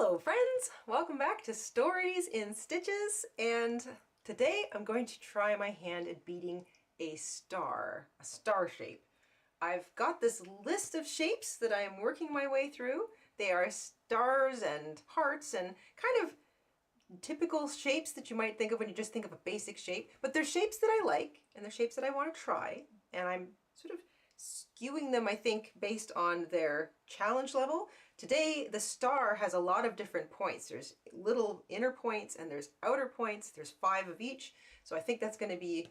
Hello friends! Welcome back to Stories in Stitches, and today I'm going to try my hand at beading a star shape. I've got this list of shapes that I am working my way through. They are stars and hearts and kind of typical shapes that you might think of when you just think of a basic shape, but they're shapes that I like and they're shapes that I want to try, and I'm sort of skewing them, I think, based on their challenge level. Today, the star has a lot of different points. There's little inner points and there's outer points. There's 5 of each. So I think that's going to be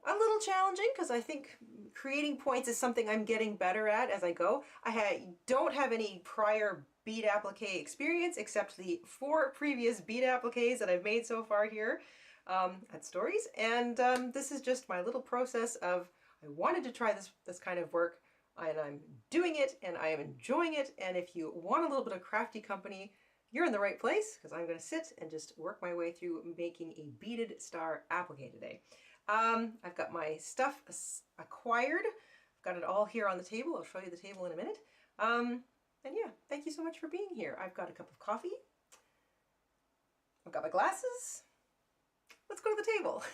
a little challenging because I think creating points is something I'm getting better at as I go. Don't have any prior bead applique experience except the 4 previous bead appliques that I've made so far here at Stories. And this is just my little process of I wanted to try this kind of work, and I'm doing it, and I am enjoying it, and if you want a little bit of crafty company, you're in the right place, because I'm going to sit and just work my way through making a beaded star applique today. I've got my stuff acquired. I've got it all here on the table. I'll show you the table in a minute. And yeah, thank you so much for being here. I've got a cup of coffee. I've got my glasses. Let's go to the table.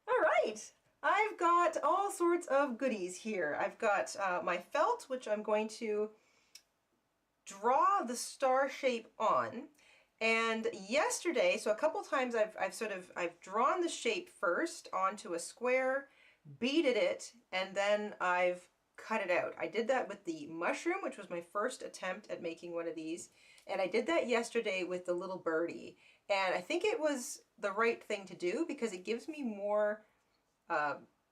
All right. I've got all sorts of goodies here. I've got my felt, which I'm going to draw the star shape on. And yesterday, so a couple times I've drawn the shape first onto a square, beaded it, and then I've cut it out. I did that with the mushroom, which was my first attempt at making one of these. And I did that yesterday with the little birdie. And I think it was the right thing to do because it gives me more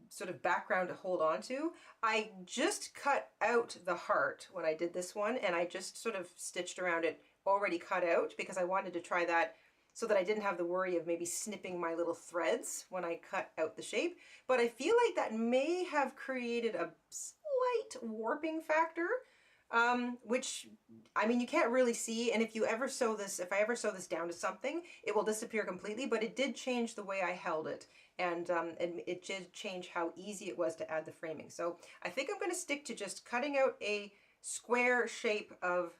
sort of background to hold on to. I just cut out the heart when I did this one, and I just sort of stitched around it already cut out because I wanted to try that so that I didn't have the worry of maybe snipping my little threads when I cut out the shape. But I feel like that may have created a slight warping factor, which, I mean, you can't really see, and if I ever sew this down to something, it will disappear completely, but it did change the way I held it, and it did change how easy it was to add the framing. So I think I'm going to stick to just cutting out a square shape of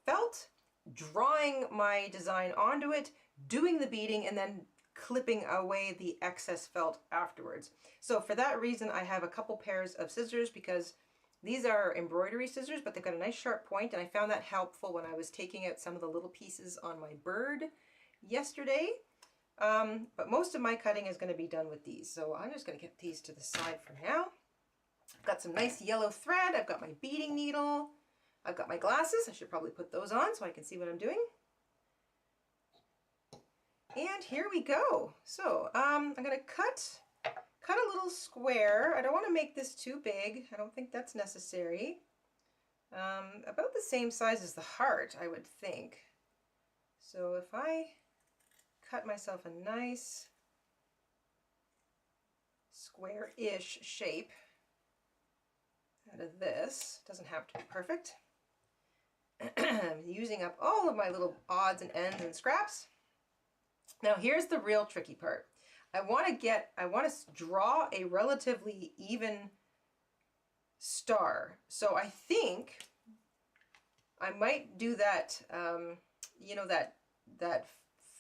felt, drawing my design onto it, doing the beading, and then clipping away the excess felt afterwards. So for that reason, I have a couple pairs of scissors because these are embroidery scissors, but they've got a nice sharp point, and I found that helpful when I was taking out some of the little pieces on my bird yesterday. But most of my cutting is going to be done with these, so I'm just going to get these to the side for now. I've got some nice yellow thread, I've got my beading needle, I've got my glasses. I should probably put those on so I can see what I'm doing. And here we go. So I'm going to cut a little square. I don't want to make this too big. I don't think that's necessary. About the same size as the heart, I would think. So if I cut myself a nice square-ish shape out of this, doesn't have to be perfect. I'm using up all of my little odds and ends and scraps. Now here's the real tricky part. I want to draw a relatively even star. So I think I might do that, you know, that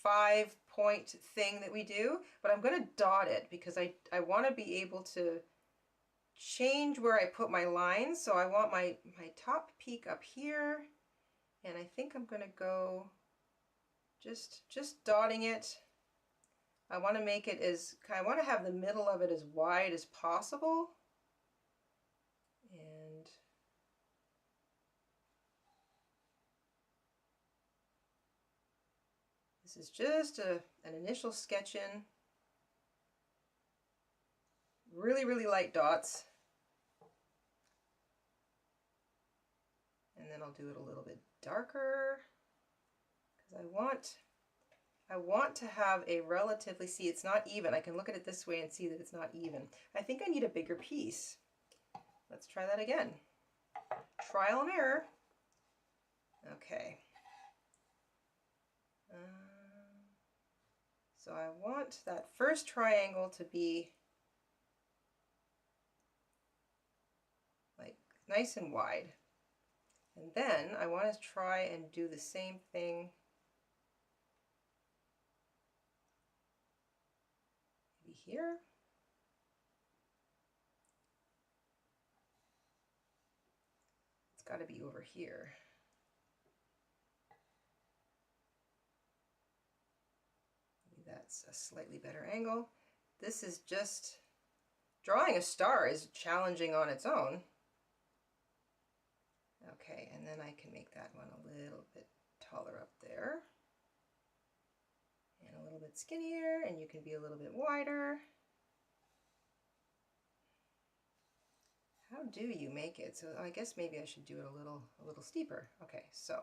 5-point thing that we do, but I'm going to dot it because I want to be able to change where I put my lines. So I want my top peak up here, and I think I'm going to go just dotting it. I want to make it I want to have the middle of it as wide as possible. And this is just an initial sketch in. Really, really light dots. And then I'll do it a little bit darker because I want to have a relatively, see, it's not even. I can look at it this way and see that it's not even. I think I need a bigger piece. Let's try that again. Trial and error. Okay. So I want that first triangle to be like nice and wide. And then I want to try and do the same thing maybe here. It's got to be over here. Maybe that's a slightly better angle. This is just, drawing a star is challenging on its own. Okay, and then I can make that one a little bit taller up there. And a little bit skinnier, and you can be a little bit wider. How do you make it? So I guess maybe I should do it a little steeper. Okay, so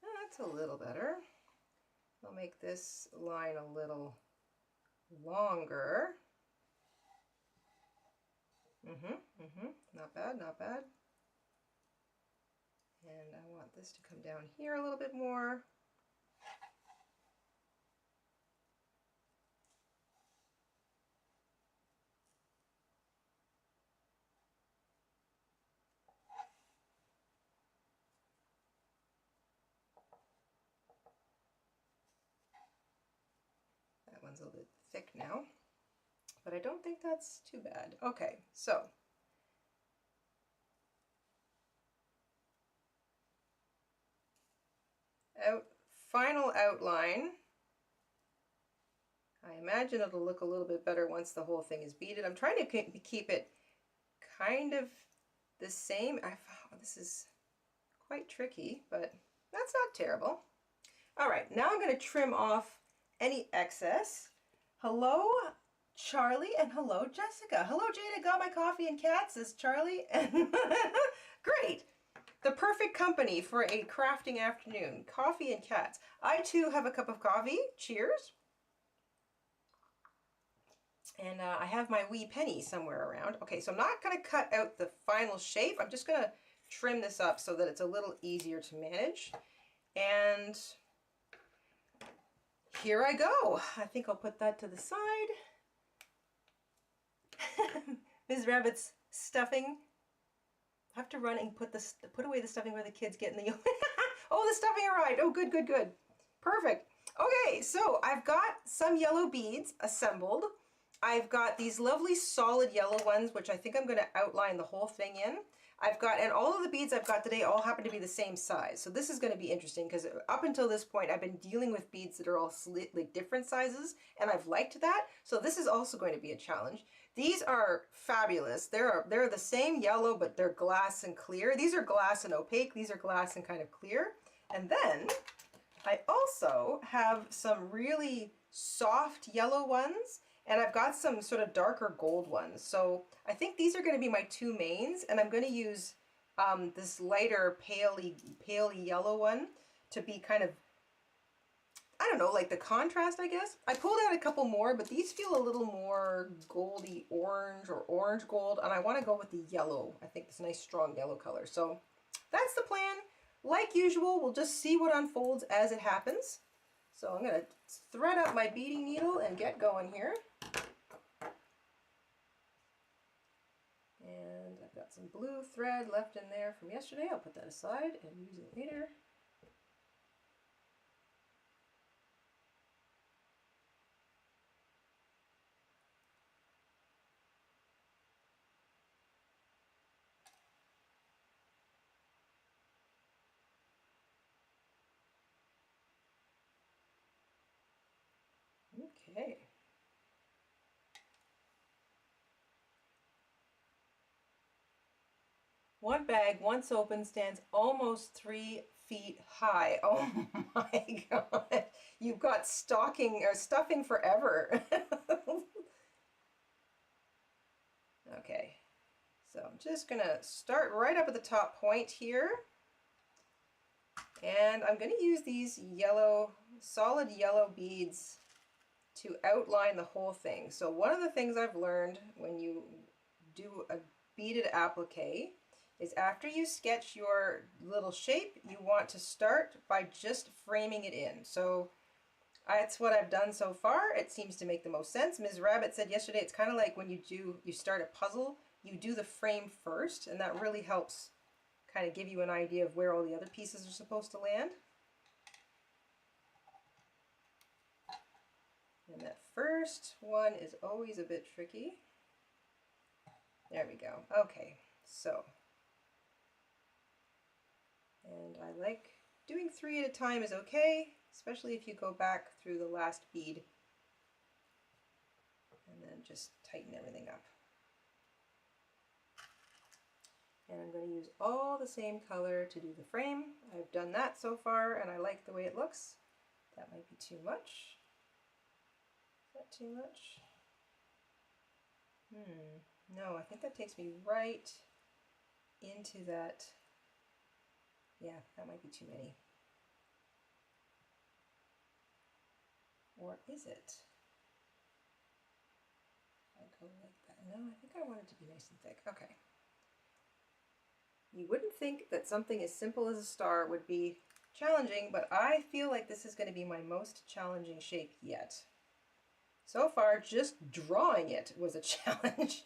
that's a little better. I'll make this line a little longer. Not bad, not bad. And I want this to come down here a little bit more. That one's a little bit thick now, but I don't think that's too bad. Okay, so final outline. I imagine it'll look a little bit better once the whole thing is beaded. I'm trying to keep it kind of the same. This is quite tricky, but that's not terrible. All right, now I'm going to trim off any excess. Hello, Charlie, and hello, Jessica. Hello, Jada, got my coffee and cats, says Charlie. Great. The perfect company for a crafting afternoon. Coffee and cats. I too have a cup of coffee. Cheers. And I have my wee penny somewhere around. Okay, so I'm not going to cut out the final shape. I'm just going to trim this up so that it's a little easier to manage. And here I go. I think I'll put that to the side. Ms. Rabbit's stuffing. I have to run and put away the stuffing where the kids get in the Oh, the stuffing arrived. Oh, good, good, good. Perfect. Okay, so I've got some yellow beads assembled. I've got these lovely solid yellow ones, which I think I'm going to outline the whole thing in. And all of the beads I've got today all happen to be the same size. So this is going to be interesting because up until this point, I've been dealing with beads that are all like different sizes, and I've liked that. So this is also going to be a challenge. These are fabulous. They're the same yellow, but they're glass and clear. These are glass and opaque. These are glass and kind of clear. And then I also have some really soft yellow ones, and I've got some sort of darker gold ones. So I think these are going to be my two mains, and I'm going to use this lighter paley yellow one to be kind of, I don't know, like the contrast, I guess. I pulled out a couple more, but these feel a little more goldy orange or orange gold, and I want to go with the yellow. I think this nice strong yellow color. So that's the plan. Like usual, we'll just see what unfolds as it happens. So I'm going to thread up my beading needle and get going here. And I've got some blue thread left in there from yesterday. I'll put that aside and use it later. Okay. One bag, once open, stands almost 3 feet high. Oh my God. You've got stocking or stuffing forever. Okay. So I'm just going to start right up at the top point here. And I'm going to use these yellow, solid yellow beads to outline the whole thing. So one of the things I've learned when you do a beaded applique is after you sketch your little shape, you want to start by just framing it in. So That's what I've done so far. It seems to make the most sense. Ms. Rabbit said yesterday it's kind of like when you start a puzzle, you do the frame first, and that really helps kind of give you an idea of where all the other pieces are supposed to land. And that first one is always a bit tricky. There we go. Okay, so, and I like doing 3 at a time is okay, especially if you go back through the last bead and then just tighten everything up. And I'm going to use all the same color to do the frame. I've done that so far and I like the way it looks. That might be too much. Is that too much? No, I think that takes me right into that. Yeah, that might be too many. Or is it? I go like that. No, I think I want it to be nice and thick. Okay. You wouldn't think that something as simple as a star would be challenging, but I feel like this is going to be my most challenging shape yet. So far, just drawing it was a challenge.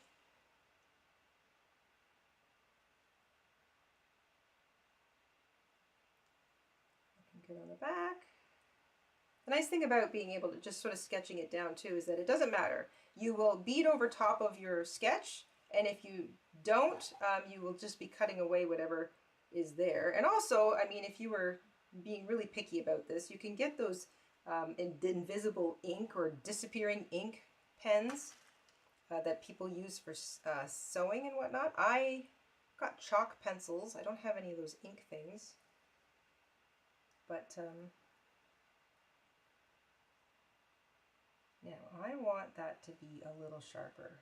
Good on the back. The nice thing about being able to just sort of sketching it down too is that it doesn't matter. You will bead over top of your sketch, and if you don't, you will just be cutting away whatever is there. And also, I mean, if you were being really picky about this, you can get those invisible ink or disappearing ink pens that people use for sewing and whatnot. I got chalk pencils. I don't have any of those ink things. But now I want that to be a little sharper.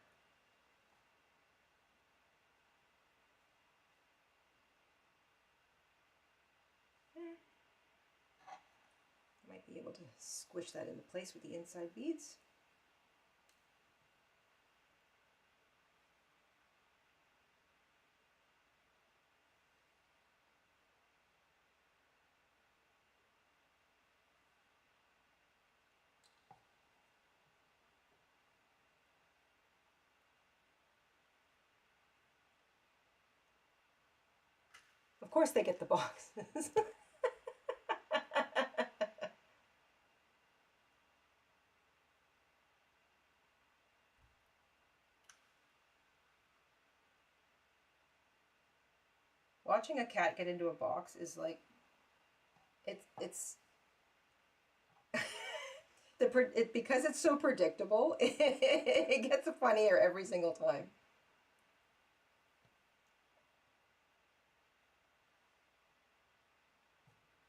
I might be able to squish that into place with the inside beads. Of course they get the boxes. Watching a cat get into a box is like, it's because it's so predictable, it gets funnier every single time.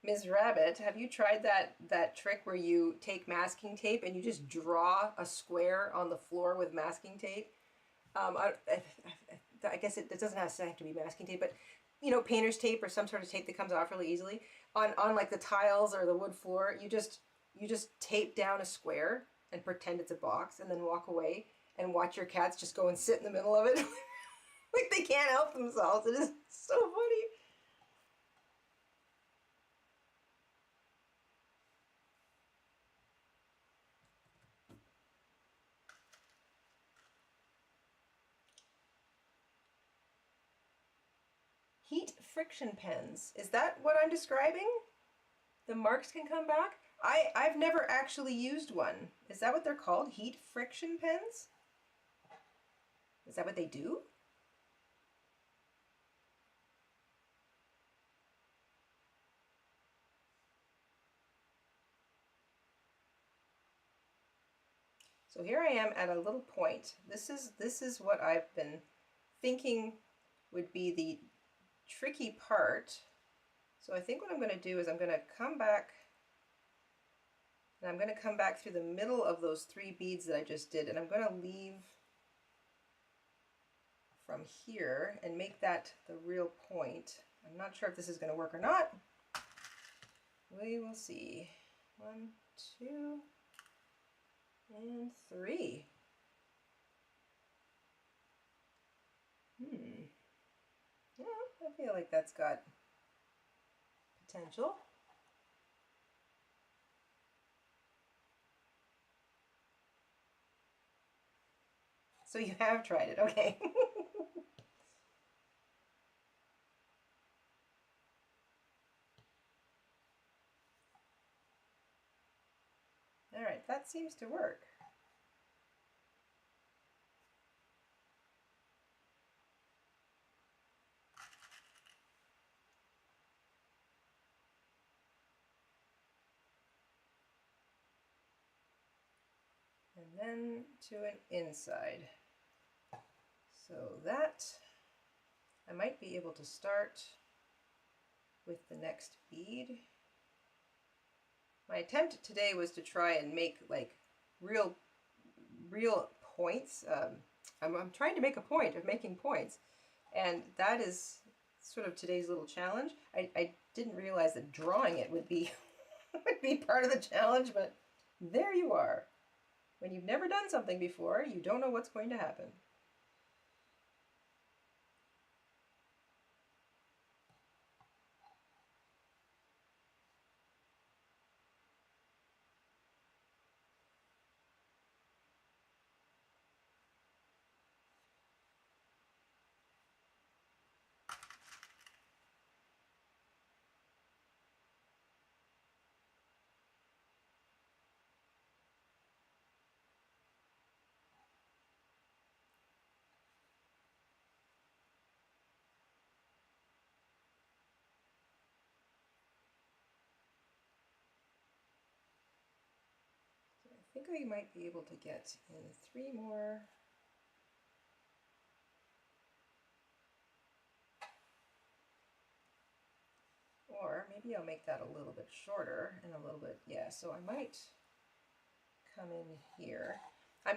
Ms. Rabbit, have you tried that trick where you take masking tape and you just draw a square on the floor with masking tape? I guess it doesn't have to be masking tape, but you know, painter's tape or some sort of tape that comes off really easily on like the tiles or the wood floor. You just tape down a square and pretend it's a box, and then walk away and watch your cats just go and sit in the middle of it like they can't help themselves. It is so funny. Heat friction pens. Is that what I'm describing? The marks can come back? I've never actually used one. Is that what they're called? Heat friction pens? Is that what they do? So here I am at a little point. This is what I've been thinking would be the tricky part. So I think what I'm going to do is I'm going to come back, and I'm going to come back through the middle of those 3 beads that I just did, and I'm going to leave from here and make that the real point. I'm not sure if this is going to work or not. We will see. 1, 2, and 3. Yeah, I feel like that's got potential. So you have tried it, okay. All right, that seems to work. And then to an inside. So that, I might be able to start with the next bead. My attempt today was to try and make like real points. I'm trying to make a point of making points, and that is sort of today's little challenge. I didn't realize that drawing it would be would be part of the challenge, but there you are. When you've never done something before, you don't know what's going to happen. I think I might be able to get in 3 more. Or maybe I'll make that a little bit shorter and a little bit, yeah, so I might come in here. I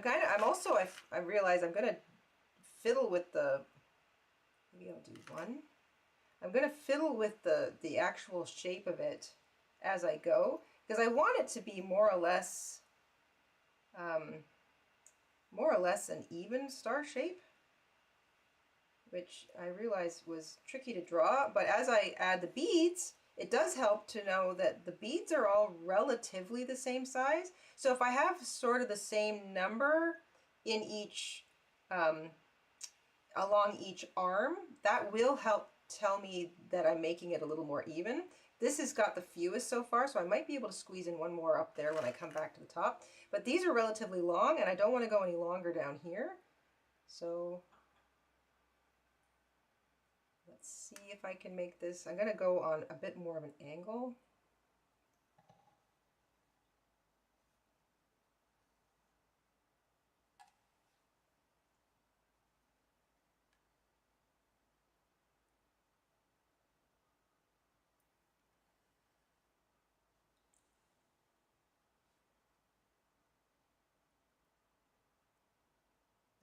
realize I'm gonna fiddle with the, maybe I'll do 1. I'm gonna fiddle with the actual shape of it as I go, because I want it to be more or less an even star shape, which I realized was tricky to draw. But as I add the beads, it does help to know that the beads are all relatively the same size. So if I have sort of the same number in each, along each arm, that will help tell me that I'm making it a little more even. This has got the fewest so far, so I might be able to squeeze in 1 more up there when I come back to the top. But these are relatively long, and I don't want to go any longer down here. So let's see if I can make this. I'm going to go on a bit more of an angle.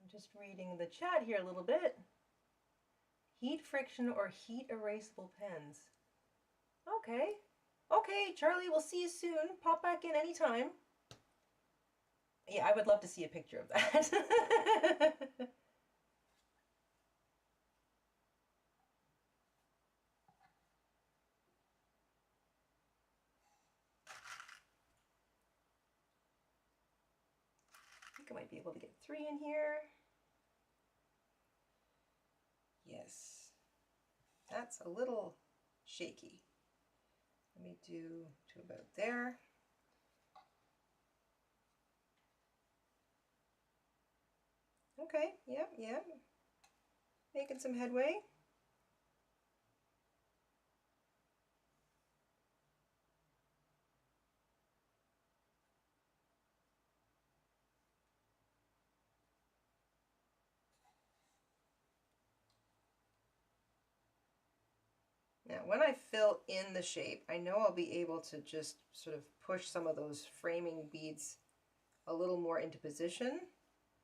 I'm just reading the chat here a little bit. Heat friction or heat erasable pens. Okay. Okay, Charlie, we'll see you soon. Pop back in anytime. Yeah, I would love to see a picture of that. I think I might be able to get 3 in here. Yes. That's a little shaky. Let me do to about there. Okay, yep, yep. Making some headway. Now, when I fill in the shape, I know I'll be able to just sort of push some of those framing beads a little more into position.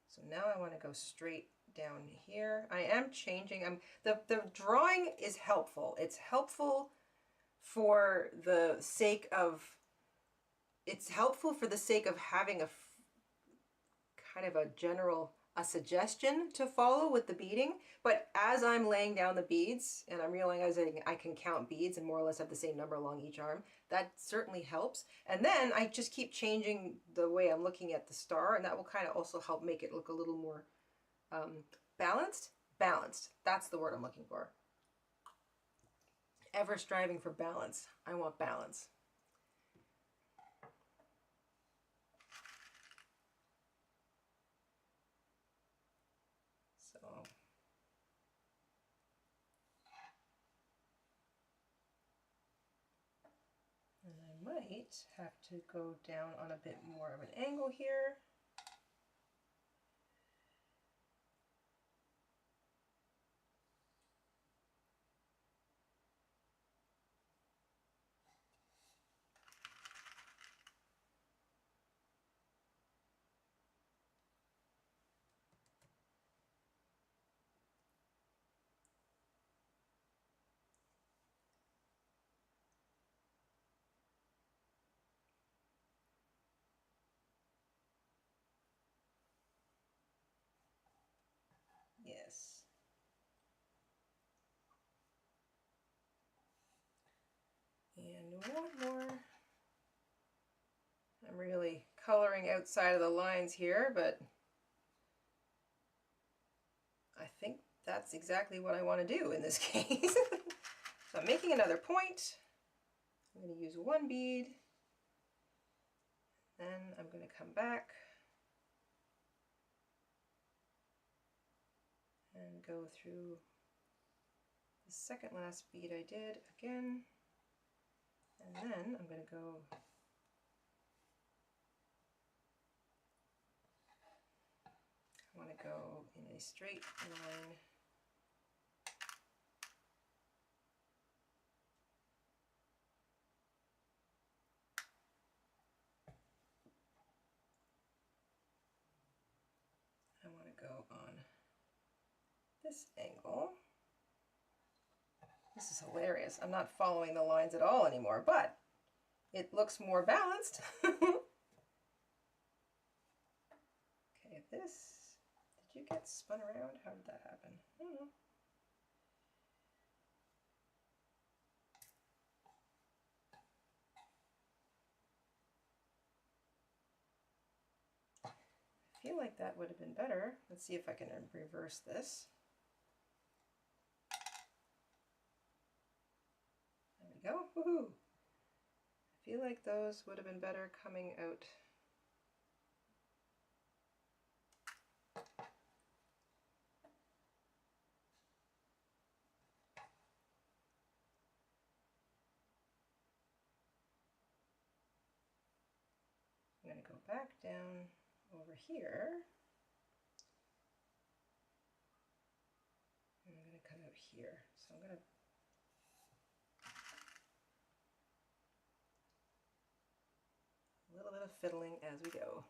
So now I want to go straight down here. I am changing. The drawing is helpful. It's helpful for the sake of, having a kind of a general suggestion to follow with the beading. But as I'm laying down the beads and I'm realizing I can count beads and more or less have the same number along each arm, that certainly helps. And then I just keep changing the way I'm looking at the star, and that will kind of also help make it look a little more Balanced? Balanced. That's the word I'm looking for. Ever striving for balance. I want balance. So, and I might have to go down on a bit more of an angle here. Yes. And one more. I'm really coloring outside of the lines here, but I think that's exactly what I want to do in this case. So I'm making another point. I'm going to use one bead. Then I'm going to come back and go through the second last bead I did again. And then I'm going to go I want to go in a straight line. I want to go on this angle. This is hilarious. I'm not following the lines at all anymore, but it looks more balanced. Okay, this, did you get spun around? How did that happen? I don't know. I feel like that would have been better. Let's see if I can reverse this. There we go. Woohoo! I feel like those would have been better coming out. I'm going to go back down over here. And I'm going to come out here. So I'm going to a little bit of fiddling as we go.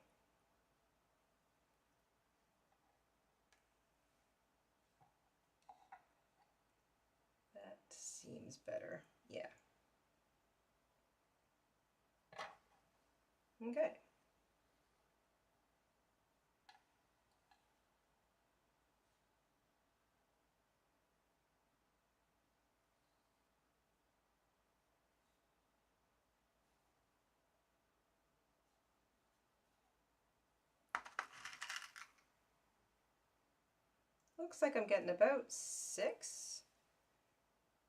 That seems better. Yeah. Okay. Looks like I'm getting about 6,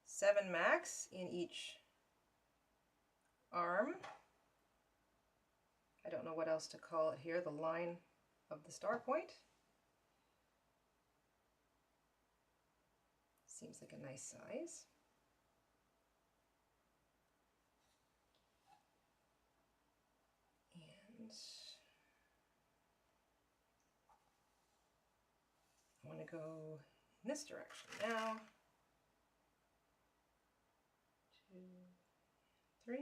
7 max in each arm. I don't know what else to call it here, the line of the star point. Seems like a nice size. And I want to go in this direction now. 2, 3.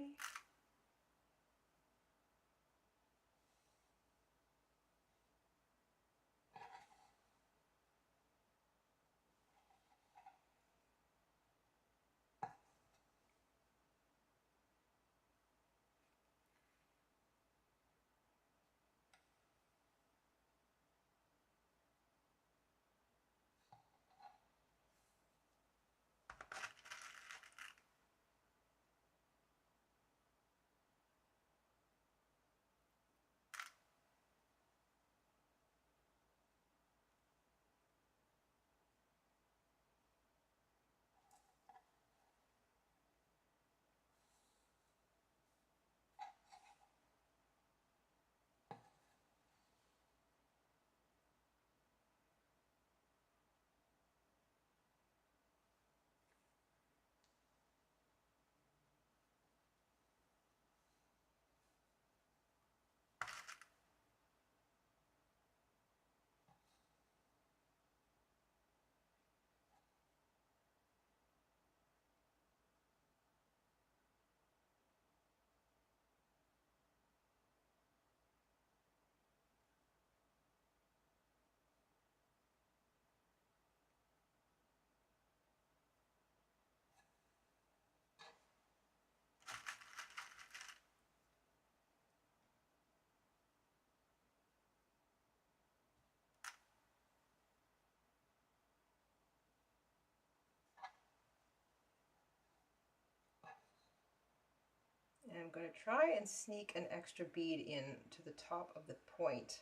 am going to try and sneak an extra bead in to the top of the point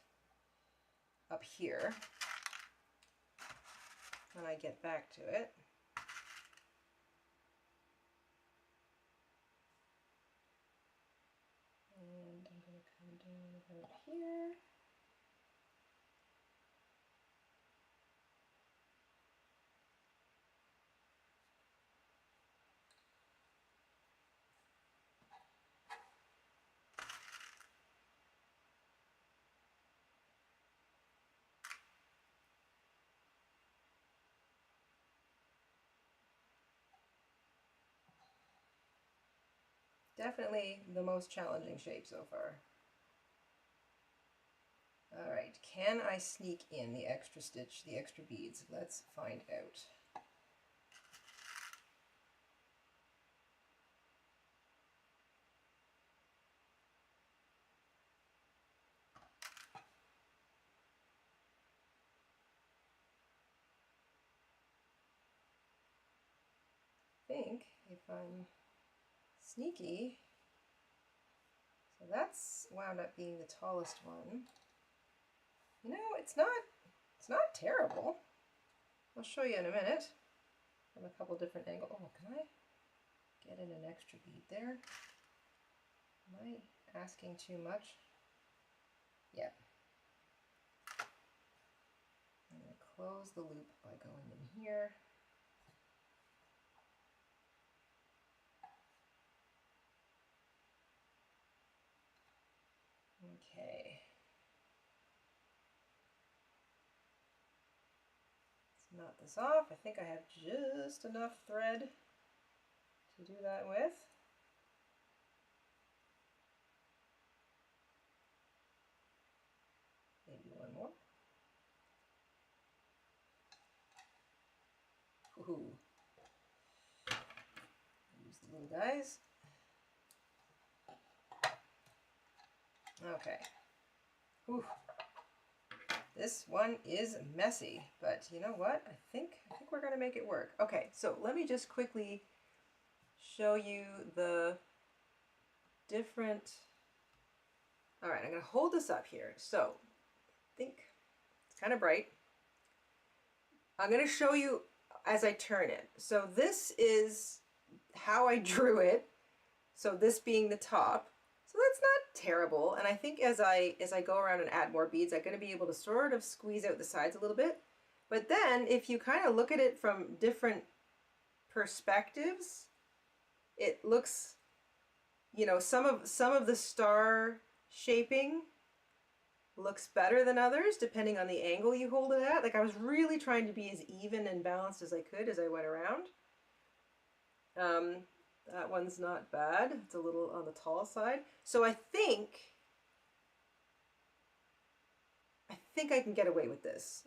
up here when I get back to it. And I'm going to come down about here. Definitely the most challenging shape so far. All right, can I sneak in the extra stitch, the extra beads? Let's find out. I think if I'm sneaky, so that's wound up being the tallest one. You know, it's not terrible. I'll show you in a minute from a couple different angles. Oh, can I get in an extra bead there? Am I asking too much? Yeah. I'm going to close the loop by going in here. Okay. Let's knot this off. I think I have just enough thread to do that with. Maybe one more. Ooh. Use the little guys. Okay. Ooh. This one is messy, but you know what? I think we're gonna make it work. Okay, so let me just quickly show you the different. All right, I'm gonna hold this up here. So I think it's kind of bright. I'm gonna show you as I turn it. So this is how I drew it. So this being the top. So that's not terrible. And I think as I go around and add more beads, I'm going to be able to sort of squeeze out the sides a little bit. But then if you kind of look at it from different perspectives, it looks, you know, some of the star shaping looks better than others depending on the angle you hold it at. Like I was really trying to be as even and balanced as I could as I went around. That one's not bad. It's a little on the tall side. So I think I can get away with this.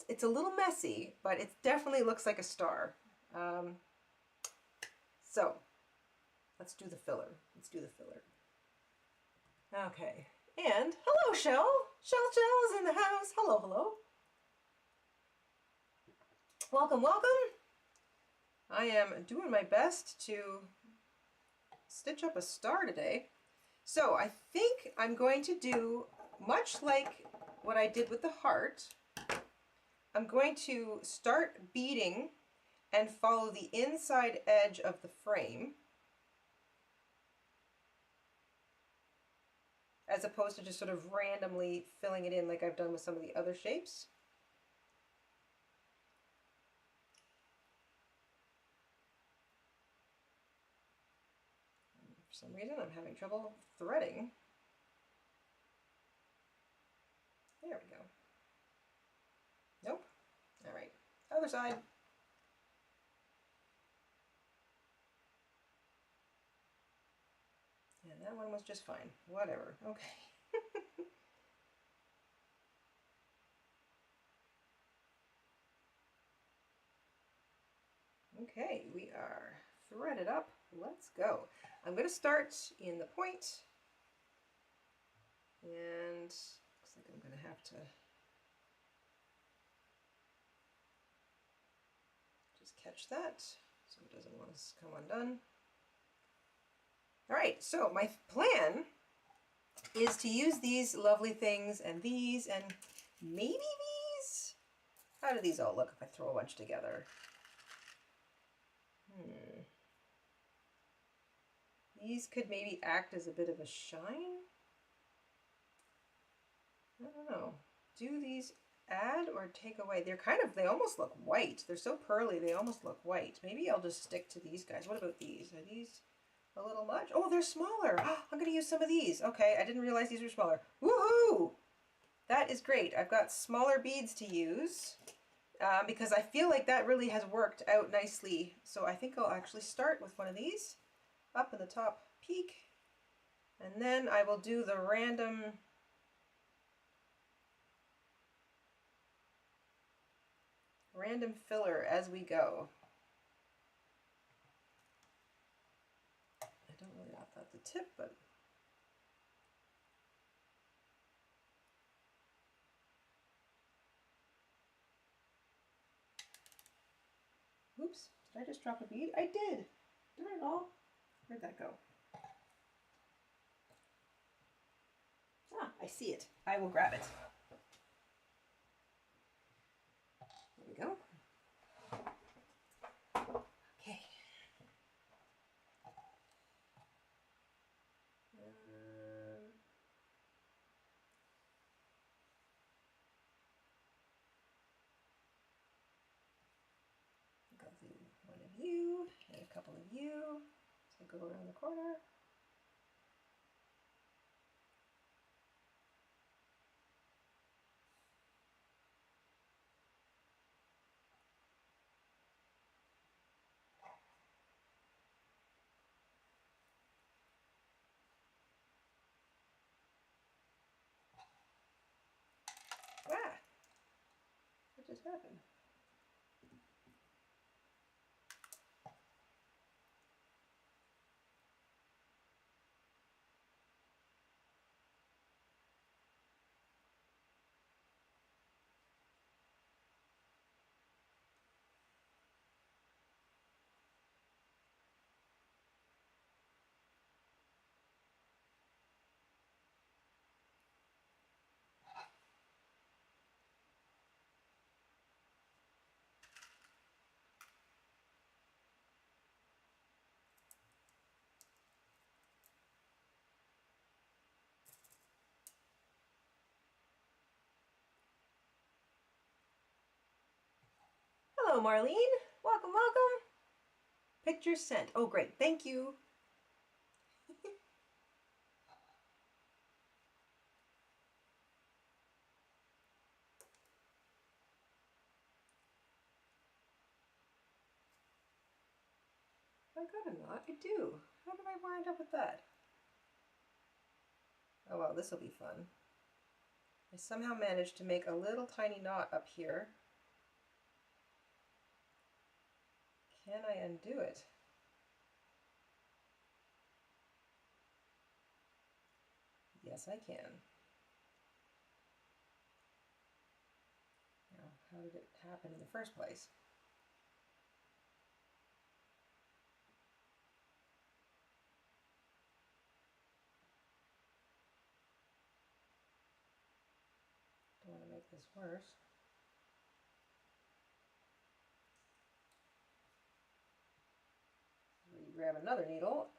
It's a little messy, but it definitely looks like a star. So let's do the filler. Let's do the filler. Okay. And hello, Shell. Shell is in the house. Hello, hello. Welcome, welcome. I am doing my best to stitch up a star today. So I think I'm going to do much like what I did with the heart. I'm going to start beading and follow the inside edge of the frame as opposed to just sort of randomly filling it in like I've done with some of the other shapes. For some reason I'm having trouble threading. There we go. Nope. All right, other side. And that one was just fine. Whatever. Okay. Okay, we are threaded up. Let's go. I'm going to start in the point, and looks like I'm going to have to just catch that so it doesn't want to come undone. All right, so my plan is to use these lovely things and these and maybe these. How do these all look if I throw a bunch together? These could maybe act as a bit of a shine. I don't know. Do these add or take away? They're kind of, they almost look white. They're so pearly, they almost look white. Maybe I'll just stick to these guys. What about these? Are these a little much? Oh, they're smaller. I'm going to use some of these. Okay, I didn't realize these were smaller. Woohoo! That is great. I've got smaller beads to use because I feel like that really has worked out nicely. So I think I'll actually start with one of these up in the top peak. And then I will do the random filler as we go. I don't really want that the tip, but oops, did I just drop a bead? I did. Darn it all. Where'd that go? Ah, I see it. I will grab it. There we go. Okay. I'll do one of you and a couple of you. So go around the corner. Ah! What just happened? Hello, Marlene. Welcome, welcome. Picture sent. Oh, great. Thank you. I got a knot. I do. How did I wind up with that? Oh, well, this will be fun. I somehow managed to make a little tiny knot up here. Can I undo it? Yes, I can. Now, how did it happen in the first place? Don't want to make this worse. Grab another needle.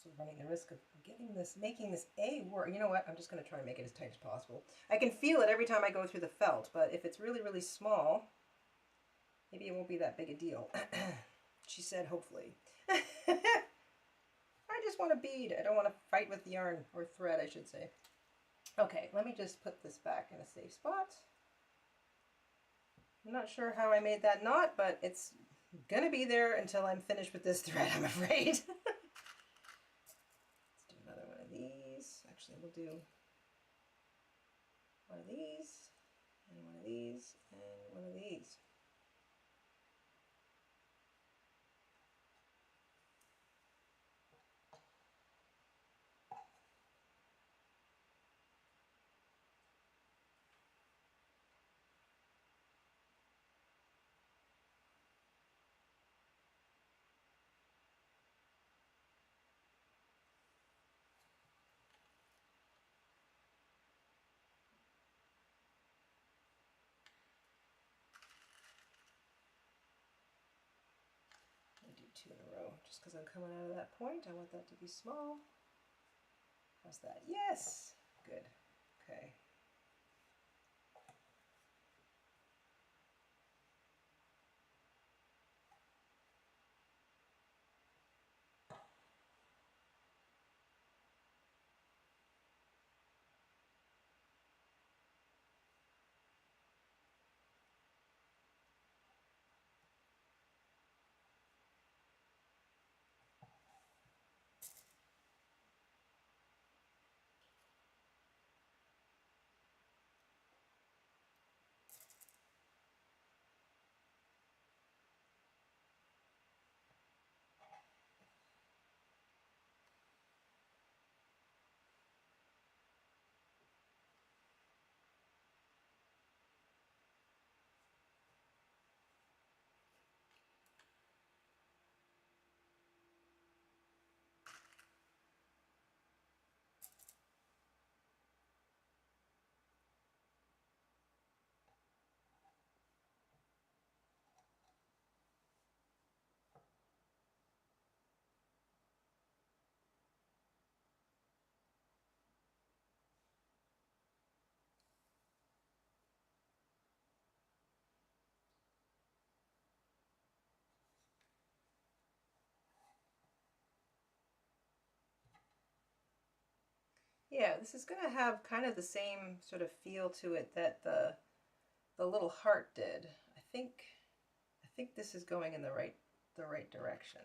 So running the risk of getting this, making this A work. You know what? I'm just going to try and make it as tight as possible. I can feel it every time I go through the felt, but if it's really, really small, maybe it won't be that big a deal. She said, hopefully. just want to bead. I don't want to fight with the yarn, or thread, I should say. Okay, let me just put this back in a safe spot. I'm not sure how I made that knot, but it's gonna be there until I'm finished with this thread, I'm afraid. Let's do another one of these. Actually, we'll do one of these, and one of these, and one of these. Do two in a row just because I'm coming out of that point. I want that to be small. How's that? Yes! Good. Okay. Yeah, this is going to have kind of the same sort of feel to it that the little heart did. I think this is going in the right direction.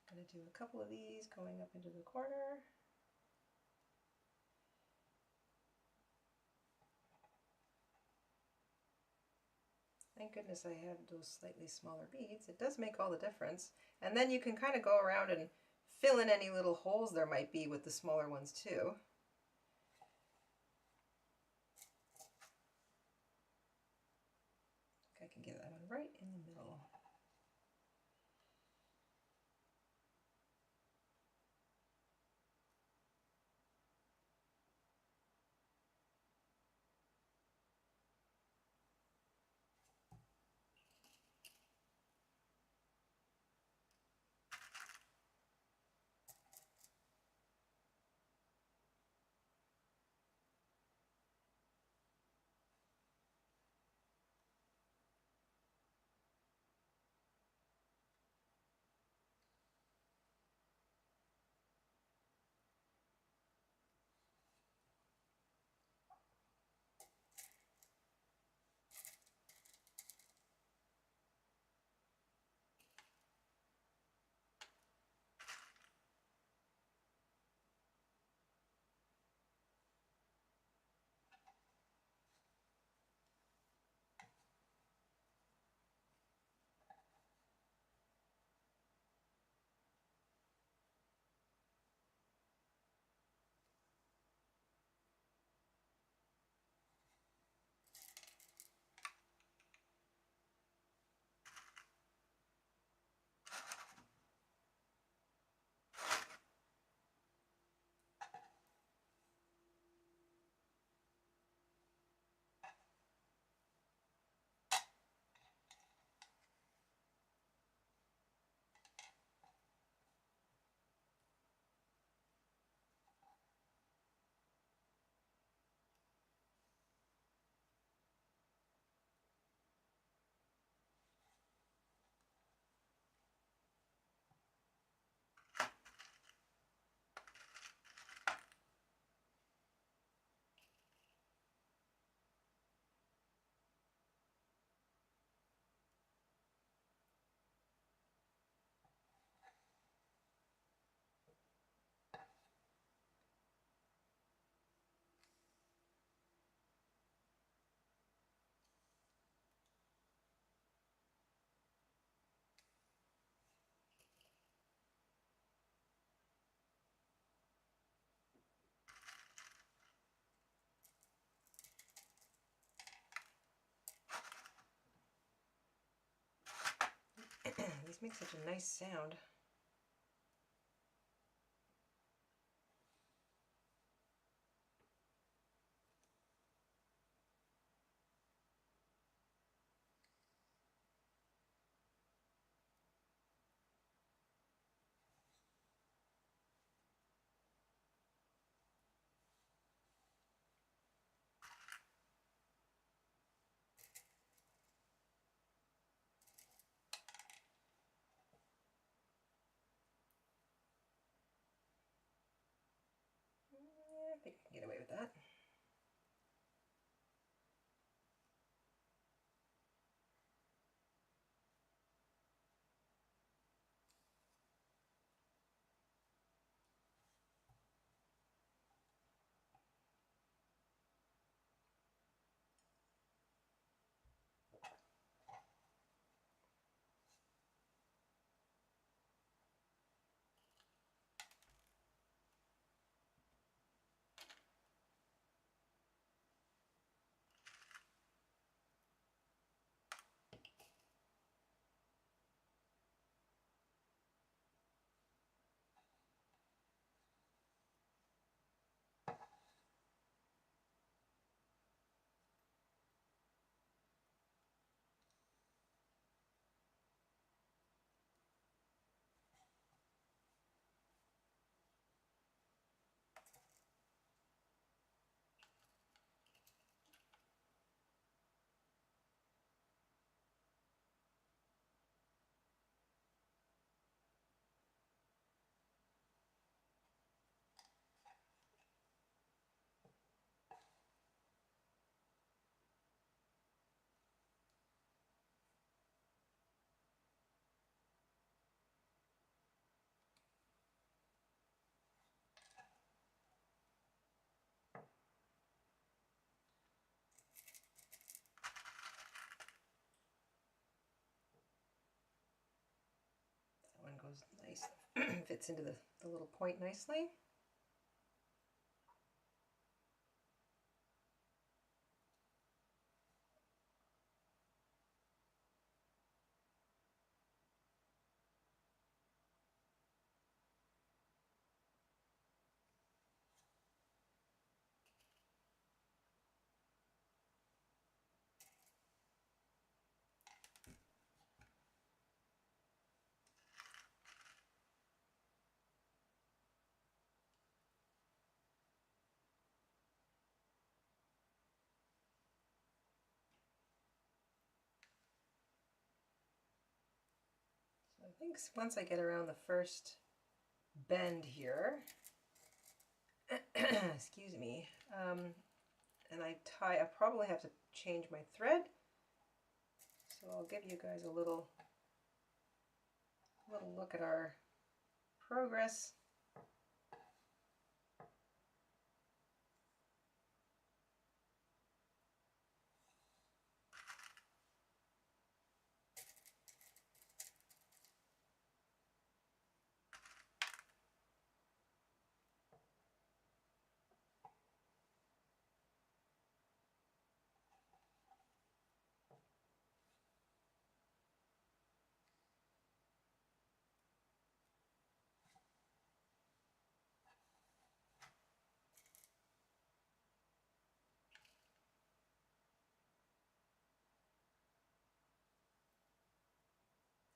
I'm going to do a couple of these going up into the corner. Thank goodness I have those slightly smaller beads. It does make all the difference. And then you can kind of go around and fill in any little holes there might be with the smaller ones too. I can get that one right in the middle. makes such a nice sound. I think I can get away with that. That one goes nice, fits into the little point nicely. I think once I get around the first bend here, excuse me, and I probably have to change my thread. So I'll give you guys a little look at our progress.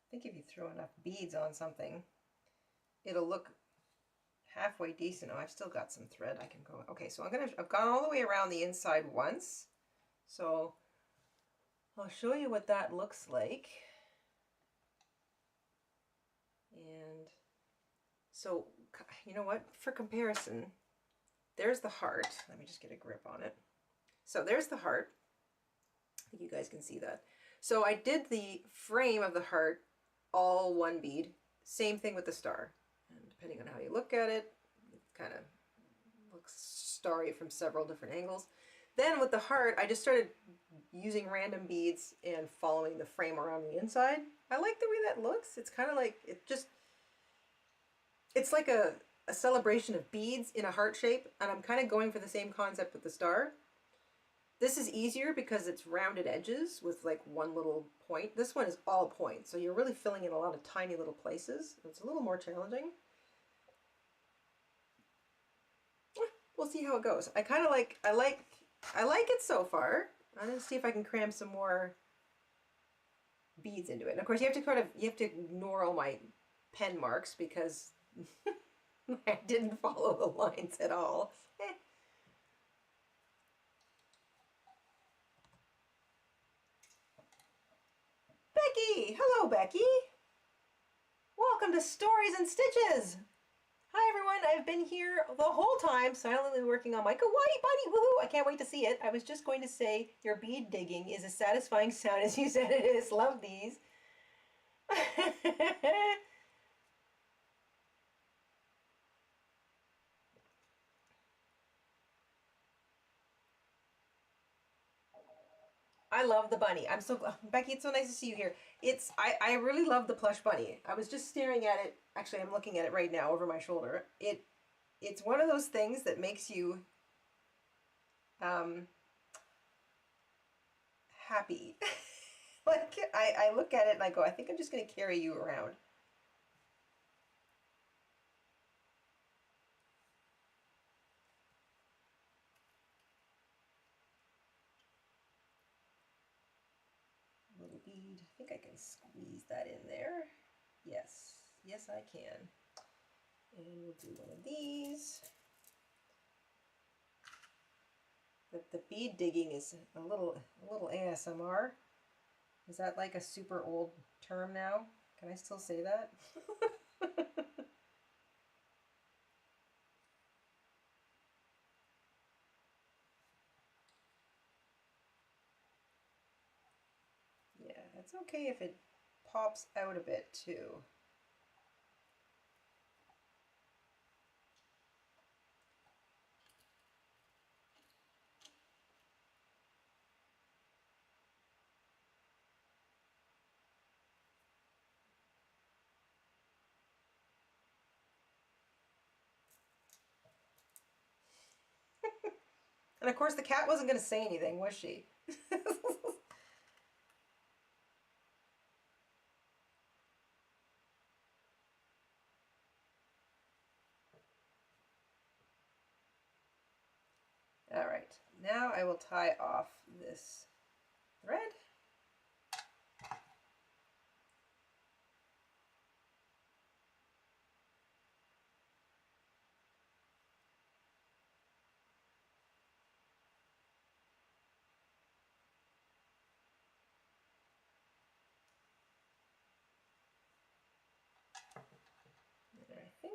I think if you throw enough beads on something, it'll look halfway decent. Oh, I've still got some thread I can go. Okay, so I've gone all the way around the inside once. So I'll show you what that looks like. And so, you know what? For comparison, there's the heart. Let me just get a grip on it. So there's the heart. I think you guys can see that. So I did the frame of the heart all one bead. Same thing with the star. And depending on how you look at it, it kind of looks starry from several different angles. Then with the heart, I just started using random beads and following the frame around the inside. I like the way that looks. It's kind of like, it's like a celebration of beads in a heart shape, and I'm kind of going for the same concept with the star. This is easier because it's rounded edges with like one little point. This one is all points, so you're really filling in a lot of tiny little places. It's a little more challenging. We'll see how it goes. I kind of I like it so far. I'm gonna see if I can cram some more beads into it. And of course, you have to ignore all my pen marks because I didn't follow the lines at all. Becky! Hello, Becky! Welcome to Stories and Stitches! Hi everyone, I've been here the whole time silently working on my kawaii bunny, woohoo! I can't wait to see it. I was just going to say your bead digging is a satisfying sound as you said it is. Love these. I love the bunny. I'm so Becky, it's so nice to see you here. I really love the plush bunny. I was just staring at it. Actually, I'm looking at it right now over my shoulder. It's one of those things that makes you happy. Like I look at it and I go, I think I'm just going to carry you around. Little bead. I think I can squeeze that in there. Yes, yes I can. And we'll do one of these. The bead digging is a little ASMR. Is that like a super old term now? Can I still say that? Yeah, it's okay if it pops out a bit too. And of course the cat wasn't going to say anything, was she? All right, now I will tie off this thread. And I think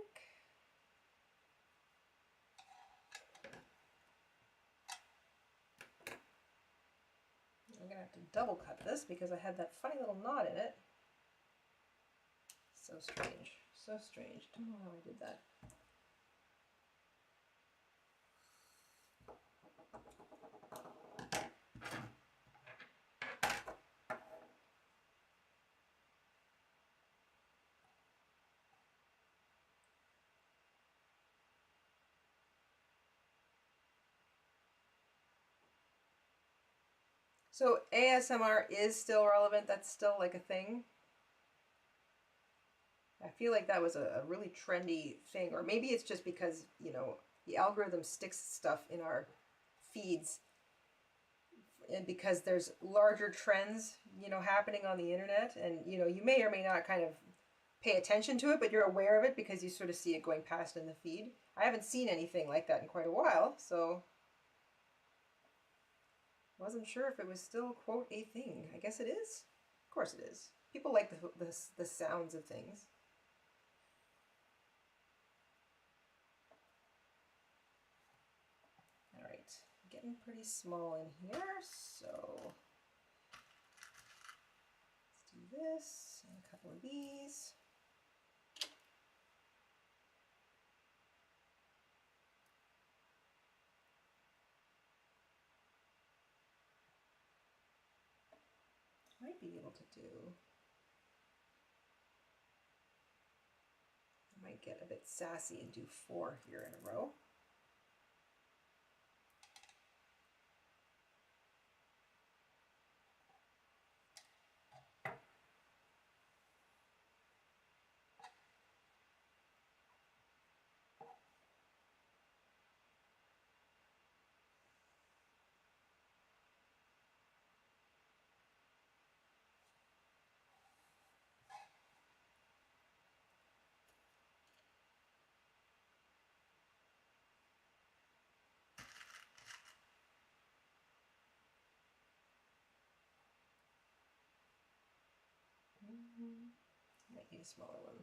I'm gonna have to double cut this because I had that funny little knot in it. So strange, so strange. Don't know how I did that. So ASMR is still relevant. That's still like a thing. I feel like that was a really trendy thing, or maybe it's just because, you know, the algorithm sticks stuff in our feeds, and because there's larger trends, you know, happening on the internet, and you know, you may or may not kind of pay attention to it, but you're aware of it because you sort of see it going past in the feed. I haven't seen anything like that in quite a while, so wasn't sure if it was still, quote, a thing. I guess it is. Of course it is. People like the sounds of things. All right, getting pretty small in here, so let's do this and a couple of these. Might be able to do. I might get a bit sassy and do 4 here in a row. Might need a smaller one.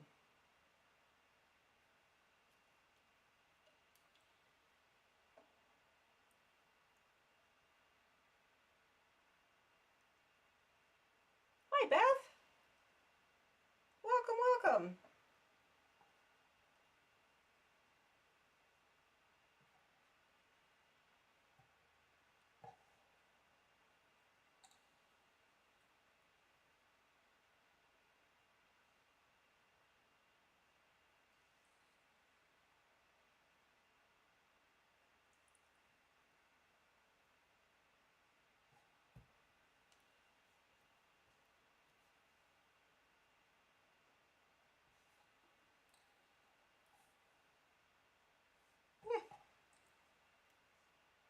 Hi, Beth. Welcome, welcome.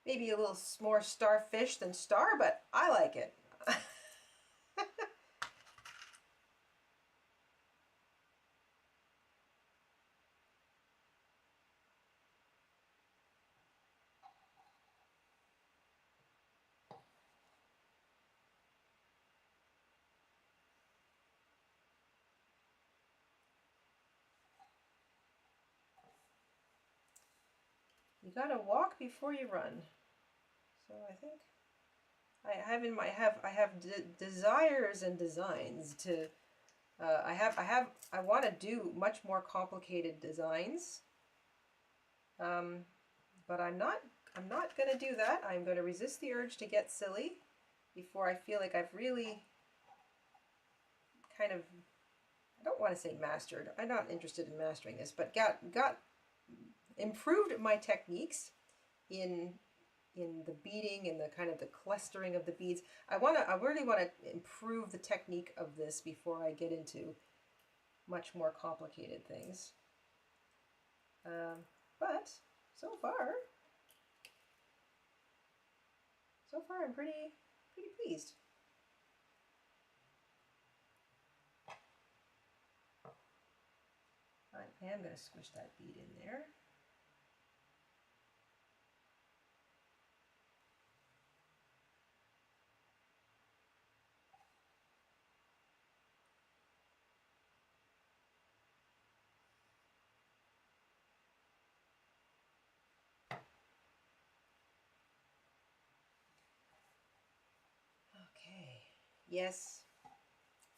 Maybe a little more starfish than star, but I like it. You gotta walk before you run. So I think I have desires and designs to. I want to do much more complicated designs. But I'm not gonna do that. I'm gonna resist the urge to get silly before I feel like I've really kind of, I don't want to say mastered. I'm not interested in mastering this, but got improved my techniques in the beading and the kind of the clustering of the beads. I really want to improve the technique of this before I get into much more complicated things. But so far I'm pretty pleased. I am going to squish that bead in there. Okay, yes,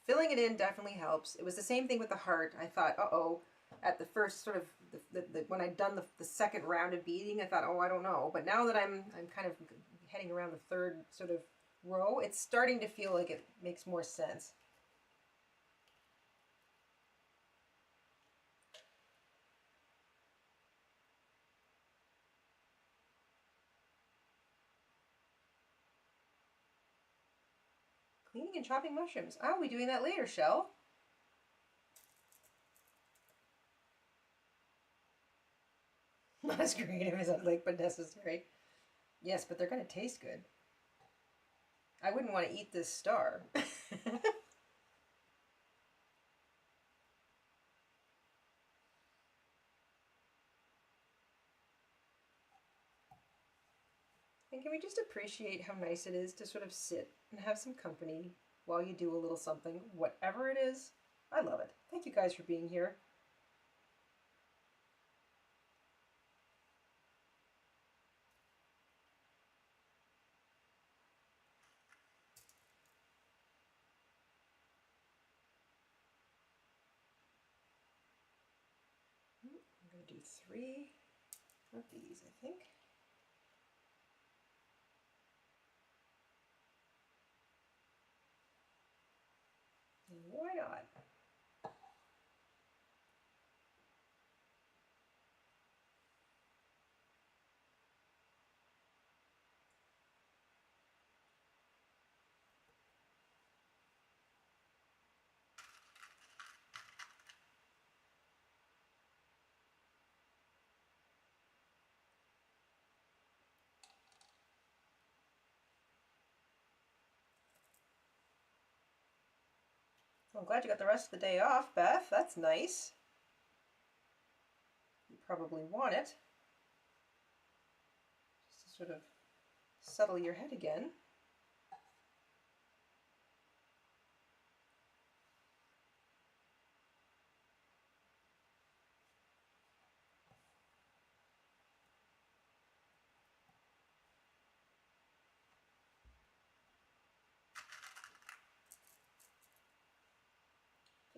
filling it in definitely helps. It was the same thing with the heart. I thought, uh-oh, at the first sort of, when I'd done the second round of beading, I thought, oh, I don't know. But now that I'm kind of heading around the third sort of row, it's starting to feel like it makes more sense. Cleaning and chopping mushrooms. I'll be doing that later, Shell. Not as creative as I'd like, but necessary. Yes, but they're going to taste good. I wouldn't want to eat this star. And can we just appreciate how nice it is to sort of sit and have some company while you do a little something, whatever it is? I love it. Thank you guys for being here. I'm going to do 3 of these, I think. And why not? Well, I'm glad you got the rest of the day off, Beth. That's nice. You probably want it. Just to sort of settle your head again.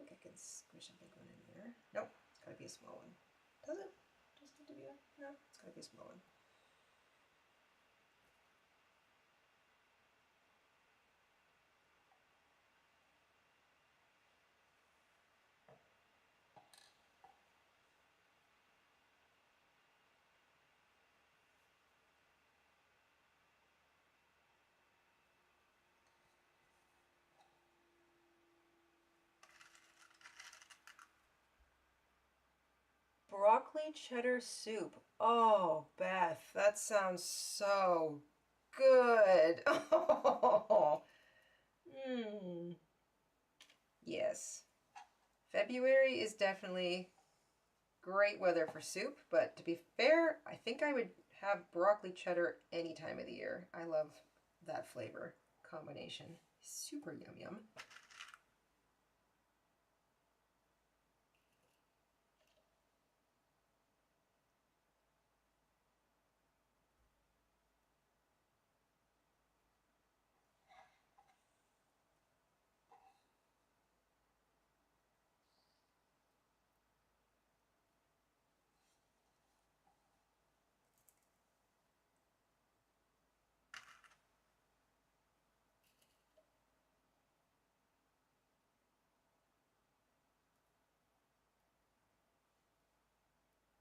think I can squish a big one in there. Nope, it's gotta be a small one. Does it? Does it need to be a, no, it's gotta be a small one. Broccoli cheddar soup. Oh, Beth, that sounds so good. Oh, yes. February is definitely great weather for soup, but to be fair, I think I would have broccoli cheddar any time of the year. I love that flavor combination. Super yum yum.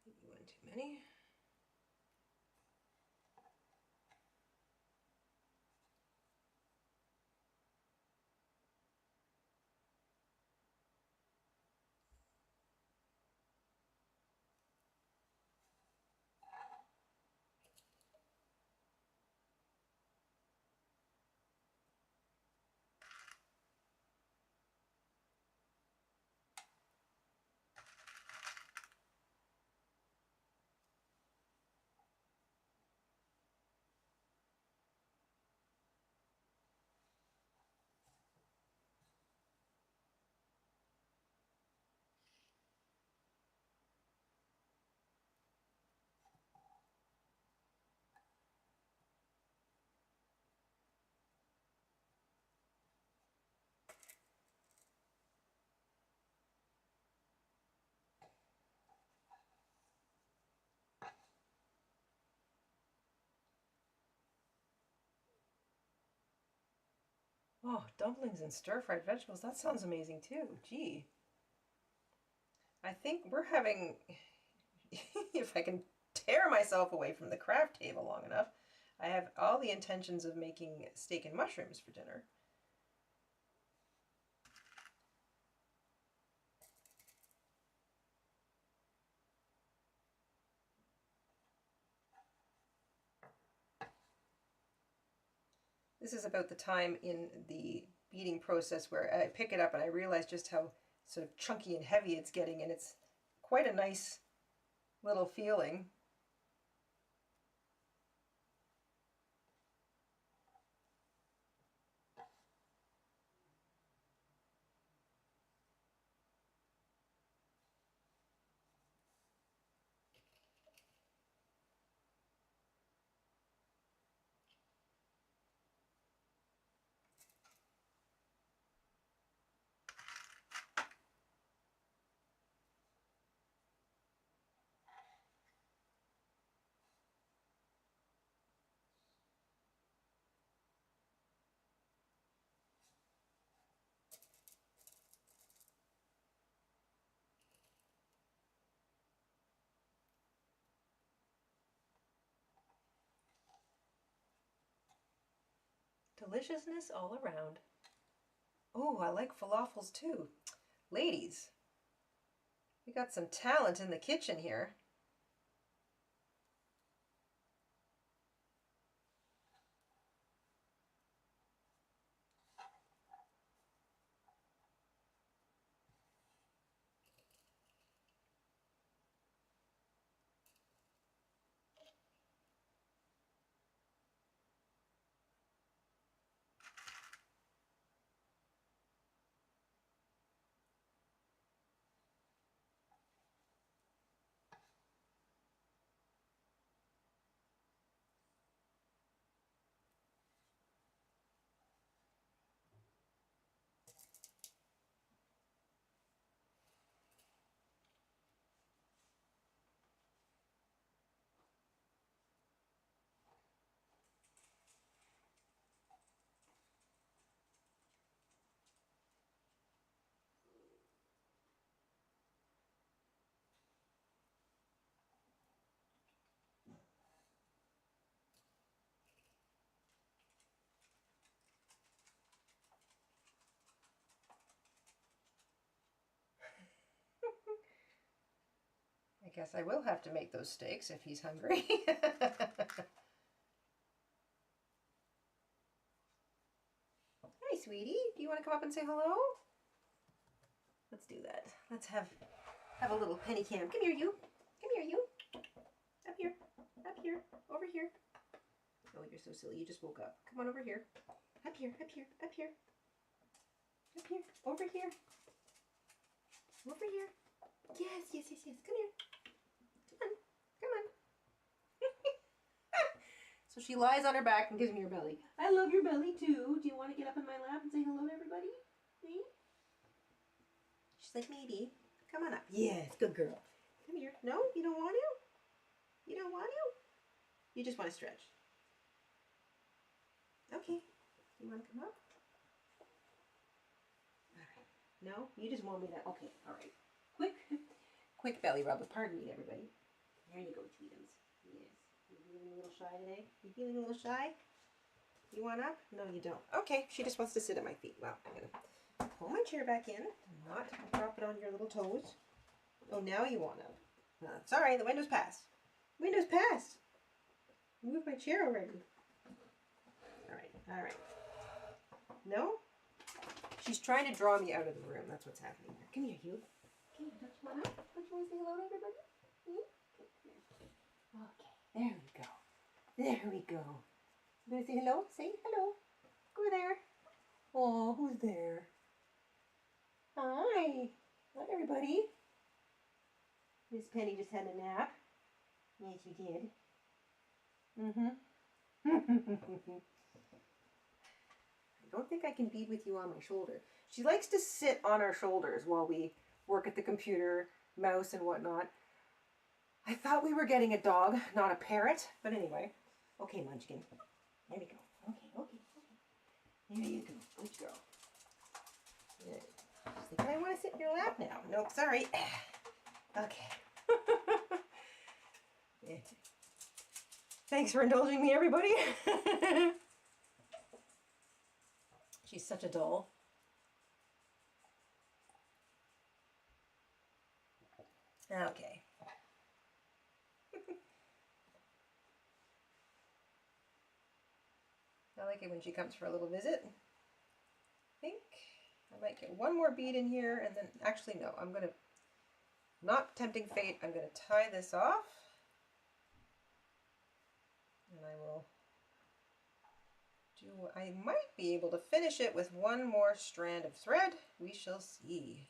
Maybe one too many. Oh, dumplings and stir-fried vegetables. That sounds amazing too. Gee. I think we're having, if I can tear myself away from the craft table long enough, I have all the intentions of making steak and mushrooms for dinner. This is about the time in the beating process where I pick it up and I realize just how sort of chunky and heavy it's getting, and it's quite a nice little feeling. Deliciousness all around. Oh, I like falafels too. Ladies, we got some talent in the kitchen here. guess I will have to make those steaks if he's hungry. Hi, sweetie. Do you want to come up and say hello? Let's do that. Let's have a little penny cam. Come here, you. Come here, you. Up here. Up here. Over here. Oh, you're so silly. You just woke up. Come on over here. Up here. Up here. Up here. Up here. Over here. Over here. Yes, yes, yes, yes. Come here. Come on. Come on. So she lies on her back and gives me her belly. I love your belly too. Do you want to get up in my lap and say hello to everybody? Me? She's like, maybe. Come on up. Yes, good girl. Come here. No, you don't want to? You don't want to? You just want to stretch. Okay. You want to come up? All right. No, you just want me to. Okay. All right. Quick belly rub. Pardon me, everybody. There you go, Tweetums. Yes. You feeling a little shy today? You feeling a little shy? You want up? No, you don't. Okay. She just wants to sit at my feet. Well, I'm gonna pull my chair back in. Not drop it on your little toes. Oh, now you want up. Sorry, the window's passed. Window's passed. Move my chair already. All right. All right. No? She's trying to draw me out of the room. That's what's happening here. Come here, you. Come here. Don't you want up? Don't you want to say hello to everybody? Okay. There we go. There we go. You want to say hello? Say hello. Go there. Oh, who's there? Hi. Hi, everybody. Miss Penny just had a nap. Yes, you did. I don't think I can bead with you on my shoulder. She likes to sit on our shoulders while we work at the computer, mouse and whatnot. I thought we were getting a dog, not a parrot. But anyway. Okay, Munchkin. There we go. Okay, okay, okay. There you go. Good girl. Good. She's like, I want to sit in your lap now. Nope, sorry. Okay. Yeah. Thanks for indulging me, everybody. She's such a doll. Okay. I like it when she comes for a little visit. I think I might get one more bead in here and then, actually no, I'm going to, not tempting fate, I'm going to tie this off. And I will I might be able to finish it with one more strand of thread. We shall see.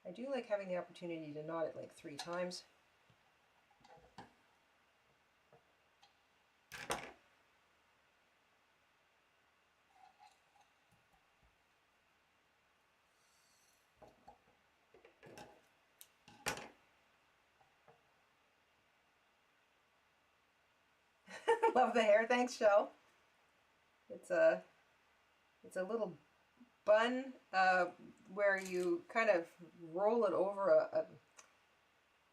I do like having the opportunity to knot it like 3 times. Love the hair. Thanks, Shell. It's a little bun where you kind of roll it over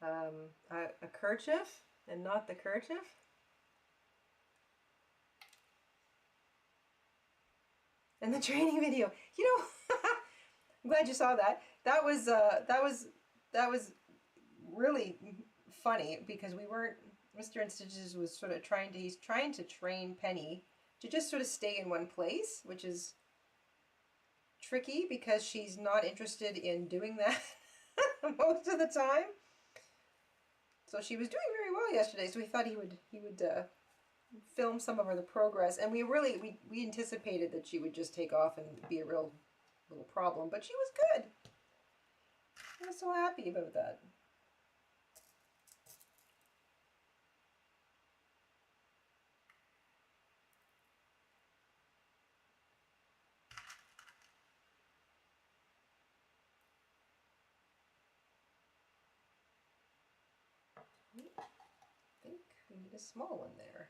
a kerchief and not the kerchief. And the training video, you know, I'm glad you saw that. That was really funny because we weren't. Mr. InStitches was sort of he's trying to train Penny to just sort of stay in one place, which is tricky because she's not interested in doing that most of the time. So she was doing very well yesterday, so we thought he would film some of the progress, and we anticipated that she would just take off and be a real little problem, but she was good. I was so happy about that. I think we need a small one there.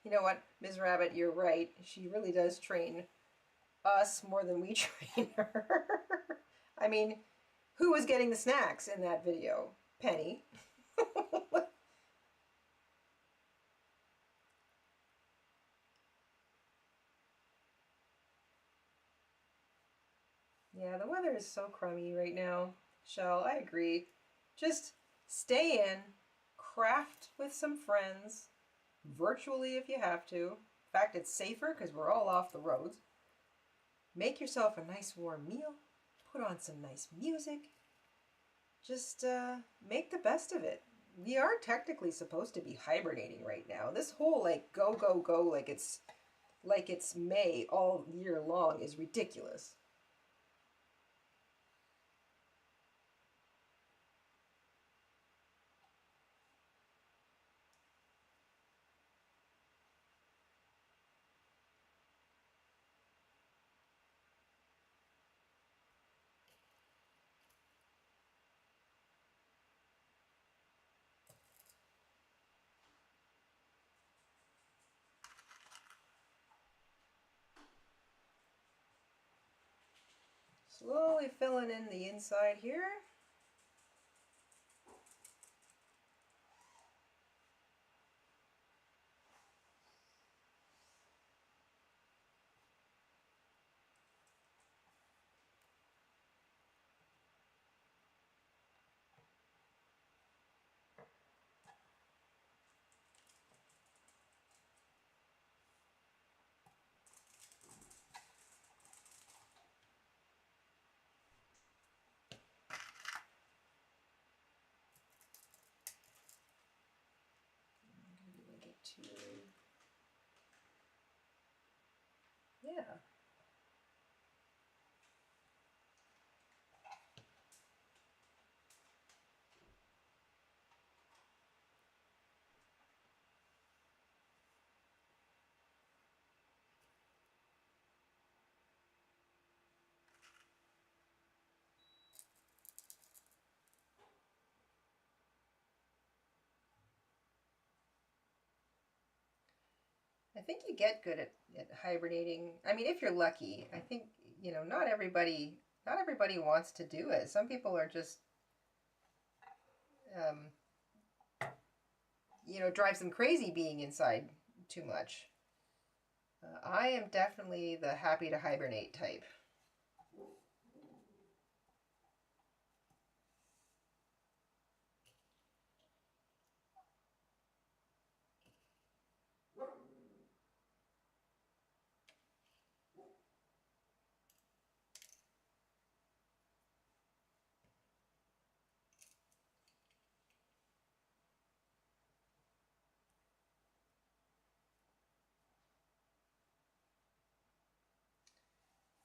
You know what, Ms. Rabbit, you're right. She really does train us more than we train her. I mean, who was getting the snacks in that video? Penny. Yeah, the weather is so crummy right now. Shell, I agree. Just stay in, craft with some friends, virtually if you have to. In fact, it's safer because we're all off the roads. Make yourself a nice warm meal, put on some nice music, just make the best of it. We are technically supposed to be hibernating right now. This whole like go go go like it's May all year long is ridiculous. Slowly filling in the inside here. Link it to, yeah. I think you get good at hibernating. I mean, if you're lucky. I think, you know, not everybody wants to do it. Some people are just um, you know, drives them crazy being inside too much. I am definitely the happy to hibernate type.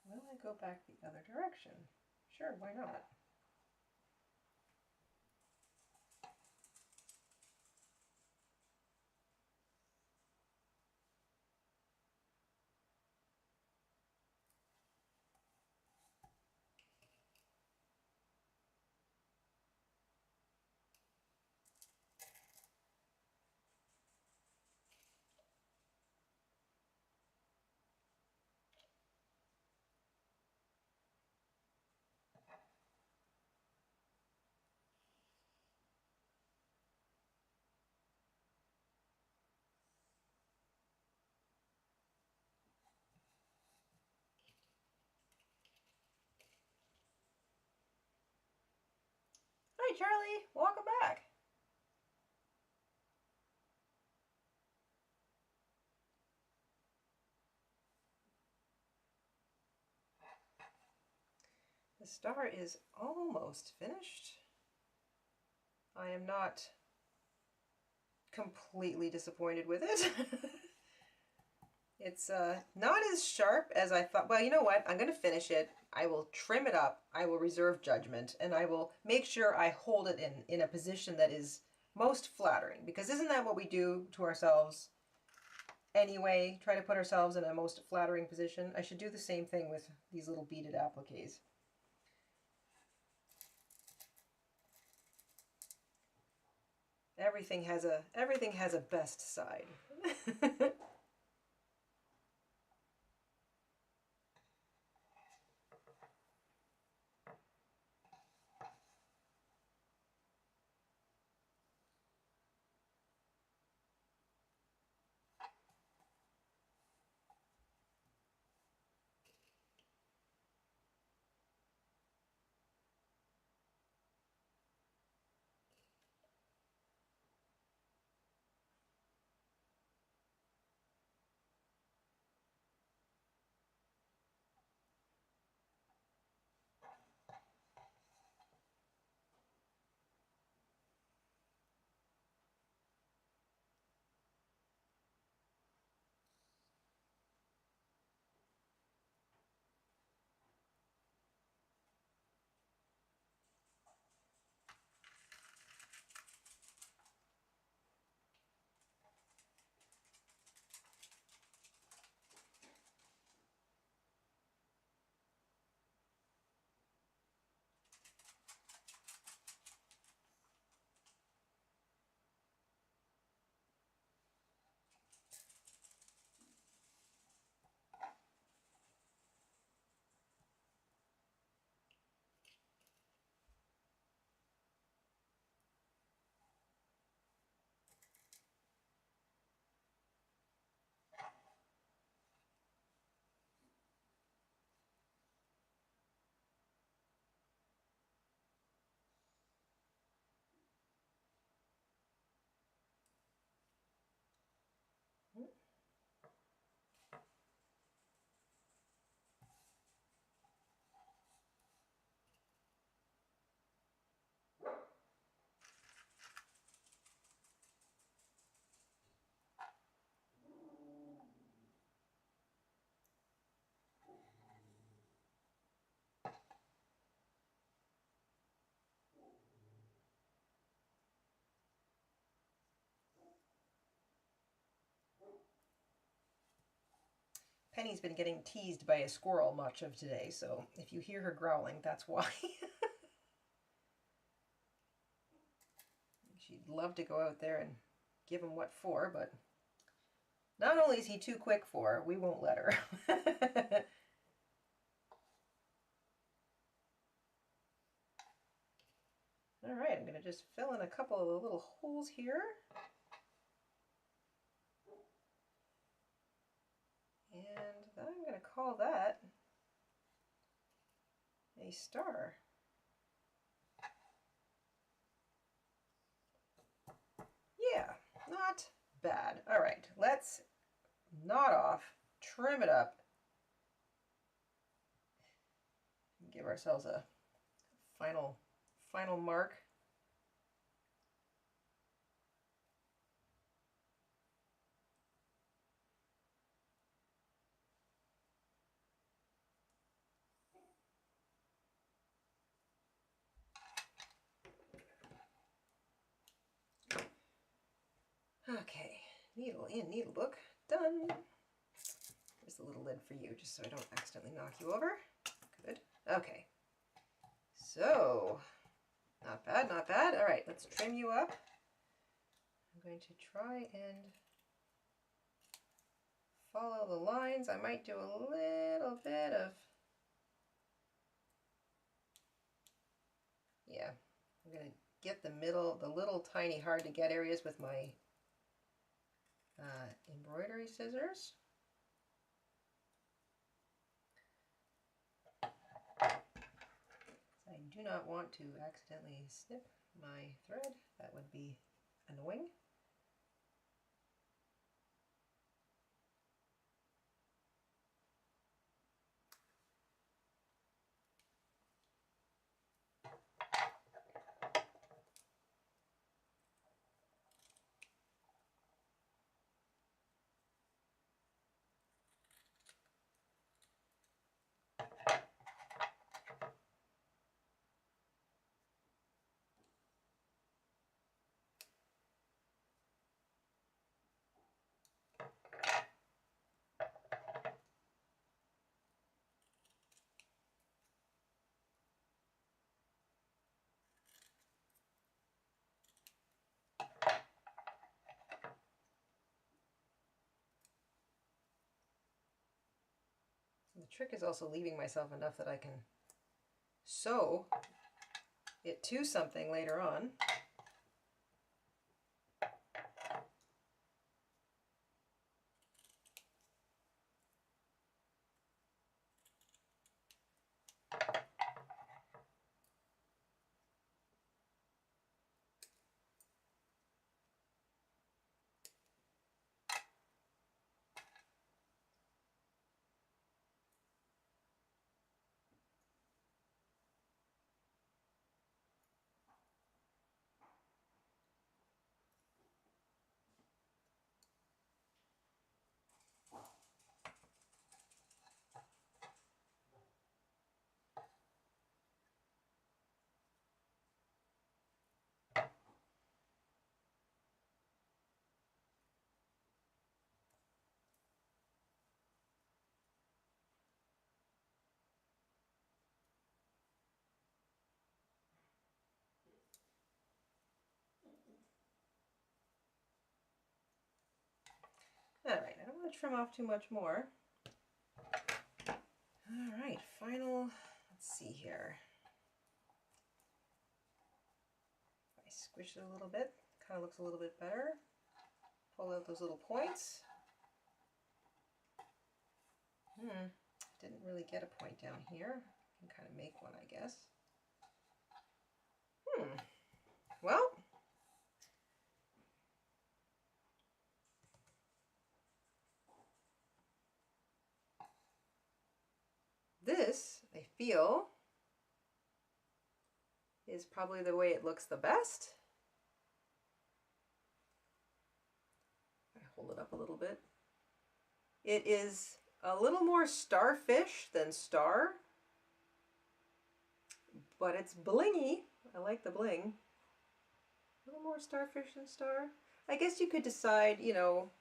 Will I go back the other direction? Sure, why not? Hi, Charlie. Welcome back. The star is almost finished. I am not completely disappointed with it. It's not as sharp as I thought. Well, you know what? I'm going to finish it. I will trim it up. I will reserve judgment, and I will make sure I hold it in a position that is most flattering. Because isn't that what we do to ourselves anyway? Try to put ourselves in a most flattering position. I should do the same thing with these little beaded appliques. Everything has a best side. Penny's been getting teased by a squirrel much of today, so if you hear her growling, that's why. She'd love to go out there and give him what for, but not only is he too quick for her, we won't let her. All right, I'm going to just fill in a couple of the little holes here. And then I'm going to call that a star. Yeah, not bad. All right, let's knot off, trim it up, and give ourselves a final mark. Okay, needle in, needle book, done. There's a little lid for you, just so I don't accidentally knock you over. Good. Okay. So, not bad, not bad. All right, let's trim you up. I'm going to try and follow the lines. I might do a little bit of, yeah, I'm going to get the middle, the little tiny hard to get areas with my embroidery scissors. I do not want to accidentally snip my thread. That would be annoying. The trick is also leaving myself enough that I can sew it to something later on. All right, I don't want to trim off too much more. All right, final, let's see here. If I squish it a little bit, kind of looks a little bit better. Pull out those little points. Didn't really get a point down here. I can kind of make one, I guess. Well, this, I feel, is probably the way it looks the best. I hold it up a little bit. It is a little more starfish than star, but it's blingy. I like the bling. A little more starfish than star. I guess you could decide, you know,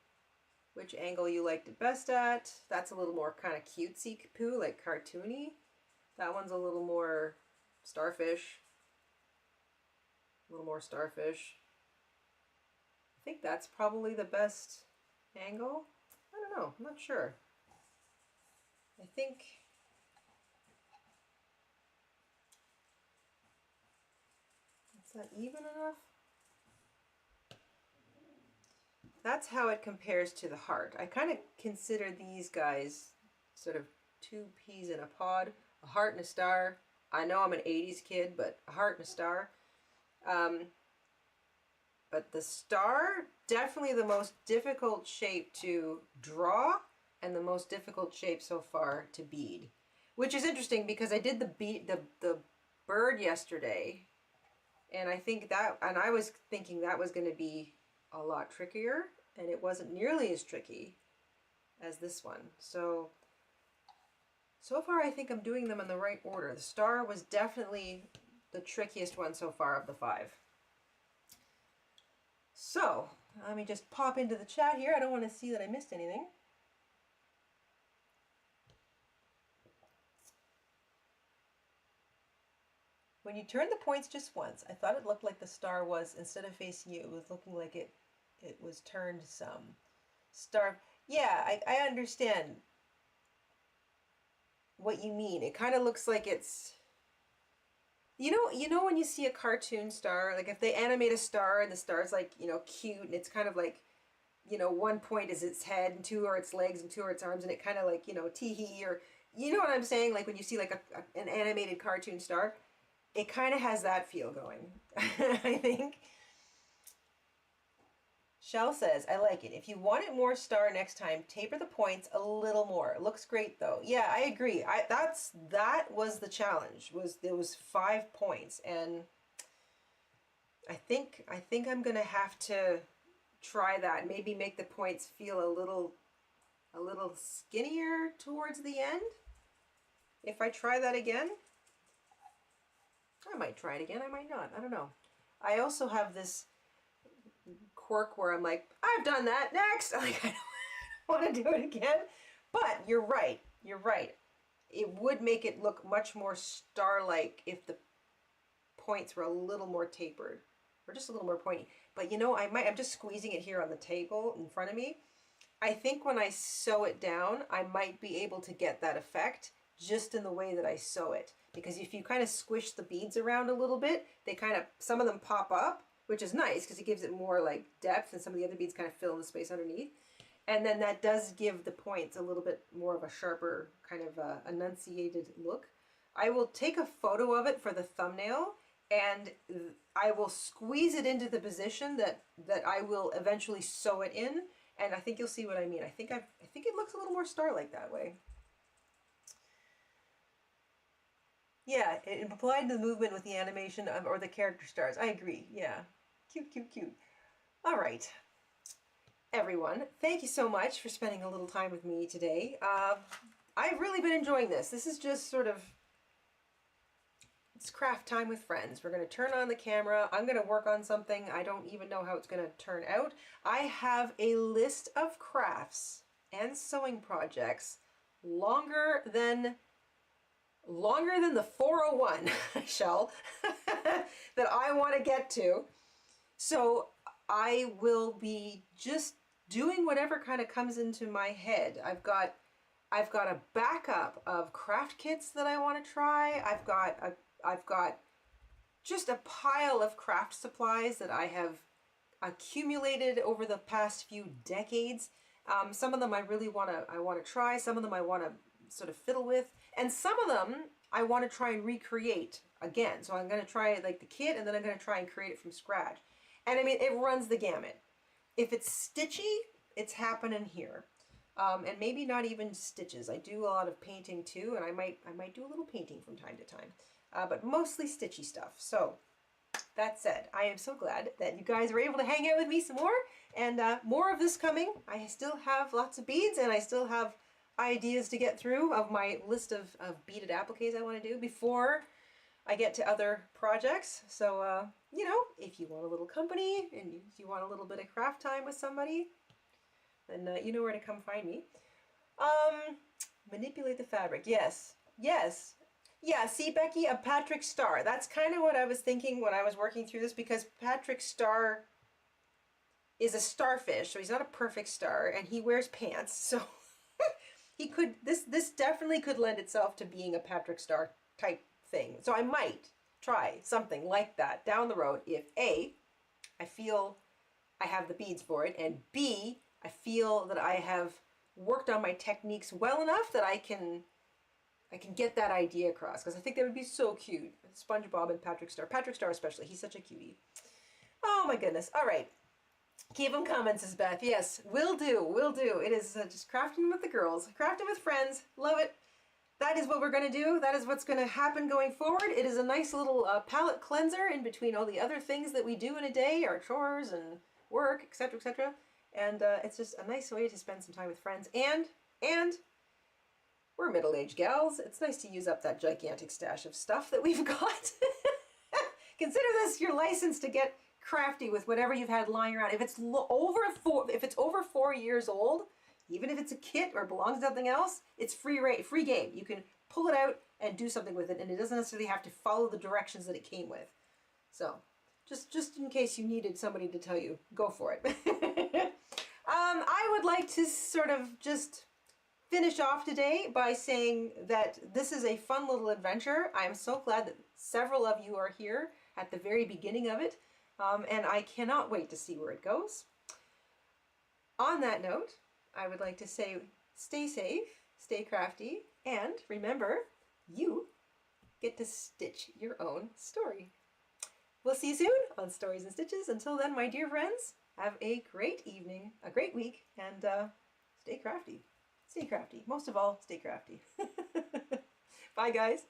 which angle you liked it best at. That's a little more kind of cutesy poo, like cartoony. That one's a little more starfish. A little more starfish. I think that's probably the best angle. I don't know, I'm not sure. I think is that even enough? That's how it compares to the heart. I kind of consider these guys sort of two peas in a pod, a heart and a star. I know I'm an 80s kid, but a heart and a star. But the star, definitely the most difficult shape to draw and the most difficult shape so far to bead. Which is interesting because I did the bird yesterday, and I think that, and I was thinking that was going to be a lot trickier, and it wasn't nearly as tricky as this one. So far I think I'm doing them in the right order. The star was definitely the trickiest one so far of the 5. So let me just pop into the chat here. I don't want to see that I missed anything. When you turn the points just once, I thought it looked like the star was, instead of facing you, it was looking like it was turned some. Star, yeah, I understand what you mean. It kind of looks like it's, you know when you see a cartoon star, like if they animate a star and the star's like, cute, and it's kind of like, one point is its head and 2 are its legs and 2 are its arms, and it kind of like, tee-hee, or you know what I'm saying, like when you see like an animated cartoon star, it kind of has that feel going. I think. Shell says, I like it. If you want it more star next time, taper the points a little more. It looks great though. Yeah, I agree. That was the challenge. There was 5 points, and I think I'm gonna have to try that. Maybe make the points feel a little skinnier towards the end. If I try that again, I might try it again. I might not. I don't know. I also have this quirk where I'm like, I've done that, next. Like, I don't want to do it again. But you're right. You're right. It would make it look much more star-like if the points were a little more tapered, or just a little more pointy. But I'm just squeezing it here on the table in front of me. I think when I sew it down, I might be able to get that effect just in the way that I sew it. Because if you kind of squish the beads around a little bit, some of them pop up, which is nice because it gives it more like depth, and some of the other beads kind of fill in the space underneath. And then that does give the points a little bit more of a sharper, kind of enunciated look. I will take a photo of it for the thumbnail, and I will squeeze it into the position that I will eventually sew it in, and I think you'll see what I mean. I think it looks a little more star-like that way. Yeah, it applied to the movement with the animation or the character stars. I agree. Yeah, cute, cute, cute. All right, everyone, thank you so much for spending a little time with me today. I've really been enjoying this. This is just sort of, it's craft time with friends. We're going to turn on the camera. I'm going to work on something. I don't even know how it's going to turn out. I have a list of crafts and sewing projects longer than the 401, Shell, that I want to get to. So I will be just doing whatever kind of comes into my head. I've got a backup of craft kits that I want to try. I've got just a pile of craft supplies that I have accumulated over the past few decades. Some of them I really want to try. Some of them I want to sort of fiddle with, and some of them I want to try and recreate again. So I'm going to try like the kit, and then I'm going to try and create it from scratch. And I mean, it runs the gamut. If it's stitchy, it's happening here. And maybe not even stitches. I do a lot of painting too, and I might do a little painting from time to time, but mostly stitchy stuff. So that said, I am so glad that you guys were able to hang out with me some more, and more of this coming. I still have lots of beads, and I still have ideas to get through of my list of beaded appliques I want to do before I get to other projects. So, if you want a little company and if you want a little bit of craft time with somebody, then you know where to come find me. Um, Manipulate the fabric. Yes. Yes. Yeah, see, Becky, a Patrick Star. That's kind of what I was thinking when I was working through this, because Patrick Star is a starfish, so he's not a perfect star, and he wears pants, so he could, this definitely could lend itself to being a Patrick Star type thing. So I might try something like that down the road if A, I feel I have the beads for it, and B, I feel that I have worked on my techniques well enough that I can get that idea across, because I think that would be so cute. SpongeBob and Patrick Star. Patrick Star especially. He's such a cutie. Oh my goodness. All right. Keep them coming, says Beth. Yes, will do. Will do. It is just crafting with the girls. Crafting with friends. Love it. That is what we're going to do. That is what's going to happen going forward. It is a nice little palette cleanser in between all the other things that we do in a day, our chores and work, etc., etc. And it's just a nice way to spend some time with friends. And we're middle-aged gals. It's nice to use up that gigantic stash of stuff that we've got. Consider this your license to get crafty with whatever you've had lying around. If it's over 4 years old, even if it's a kit or belongs to something else, it's free game. You can pull it out and do something with it, and it doesn't necessarily have to follow the directions that it came with. So, just in case you needed somebody to tell you, go for it. I would like to sort of just finish off today by saying that this is a fun little adventure. I'm so glad that several of you are here at the very beginning of it, and I cannot wait to see where it goes. On that note, I would like to say stay safe, stay crafty, and remember, you get to stitch your own story. We'll see you soon on Stories and Stitches. Until then, my dear friends, have a great evening, a great week, and stay crafty. Stay crafty. Most of all, stay crafty. Bye, guys.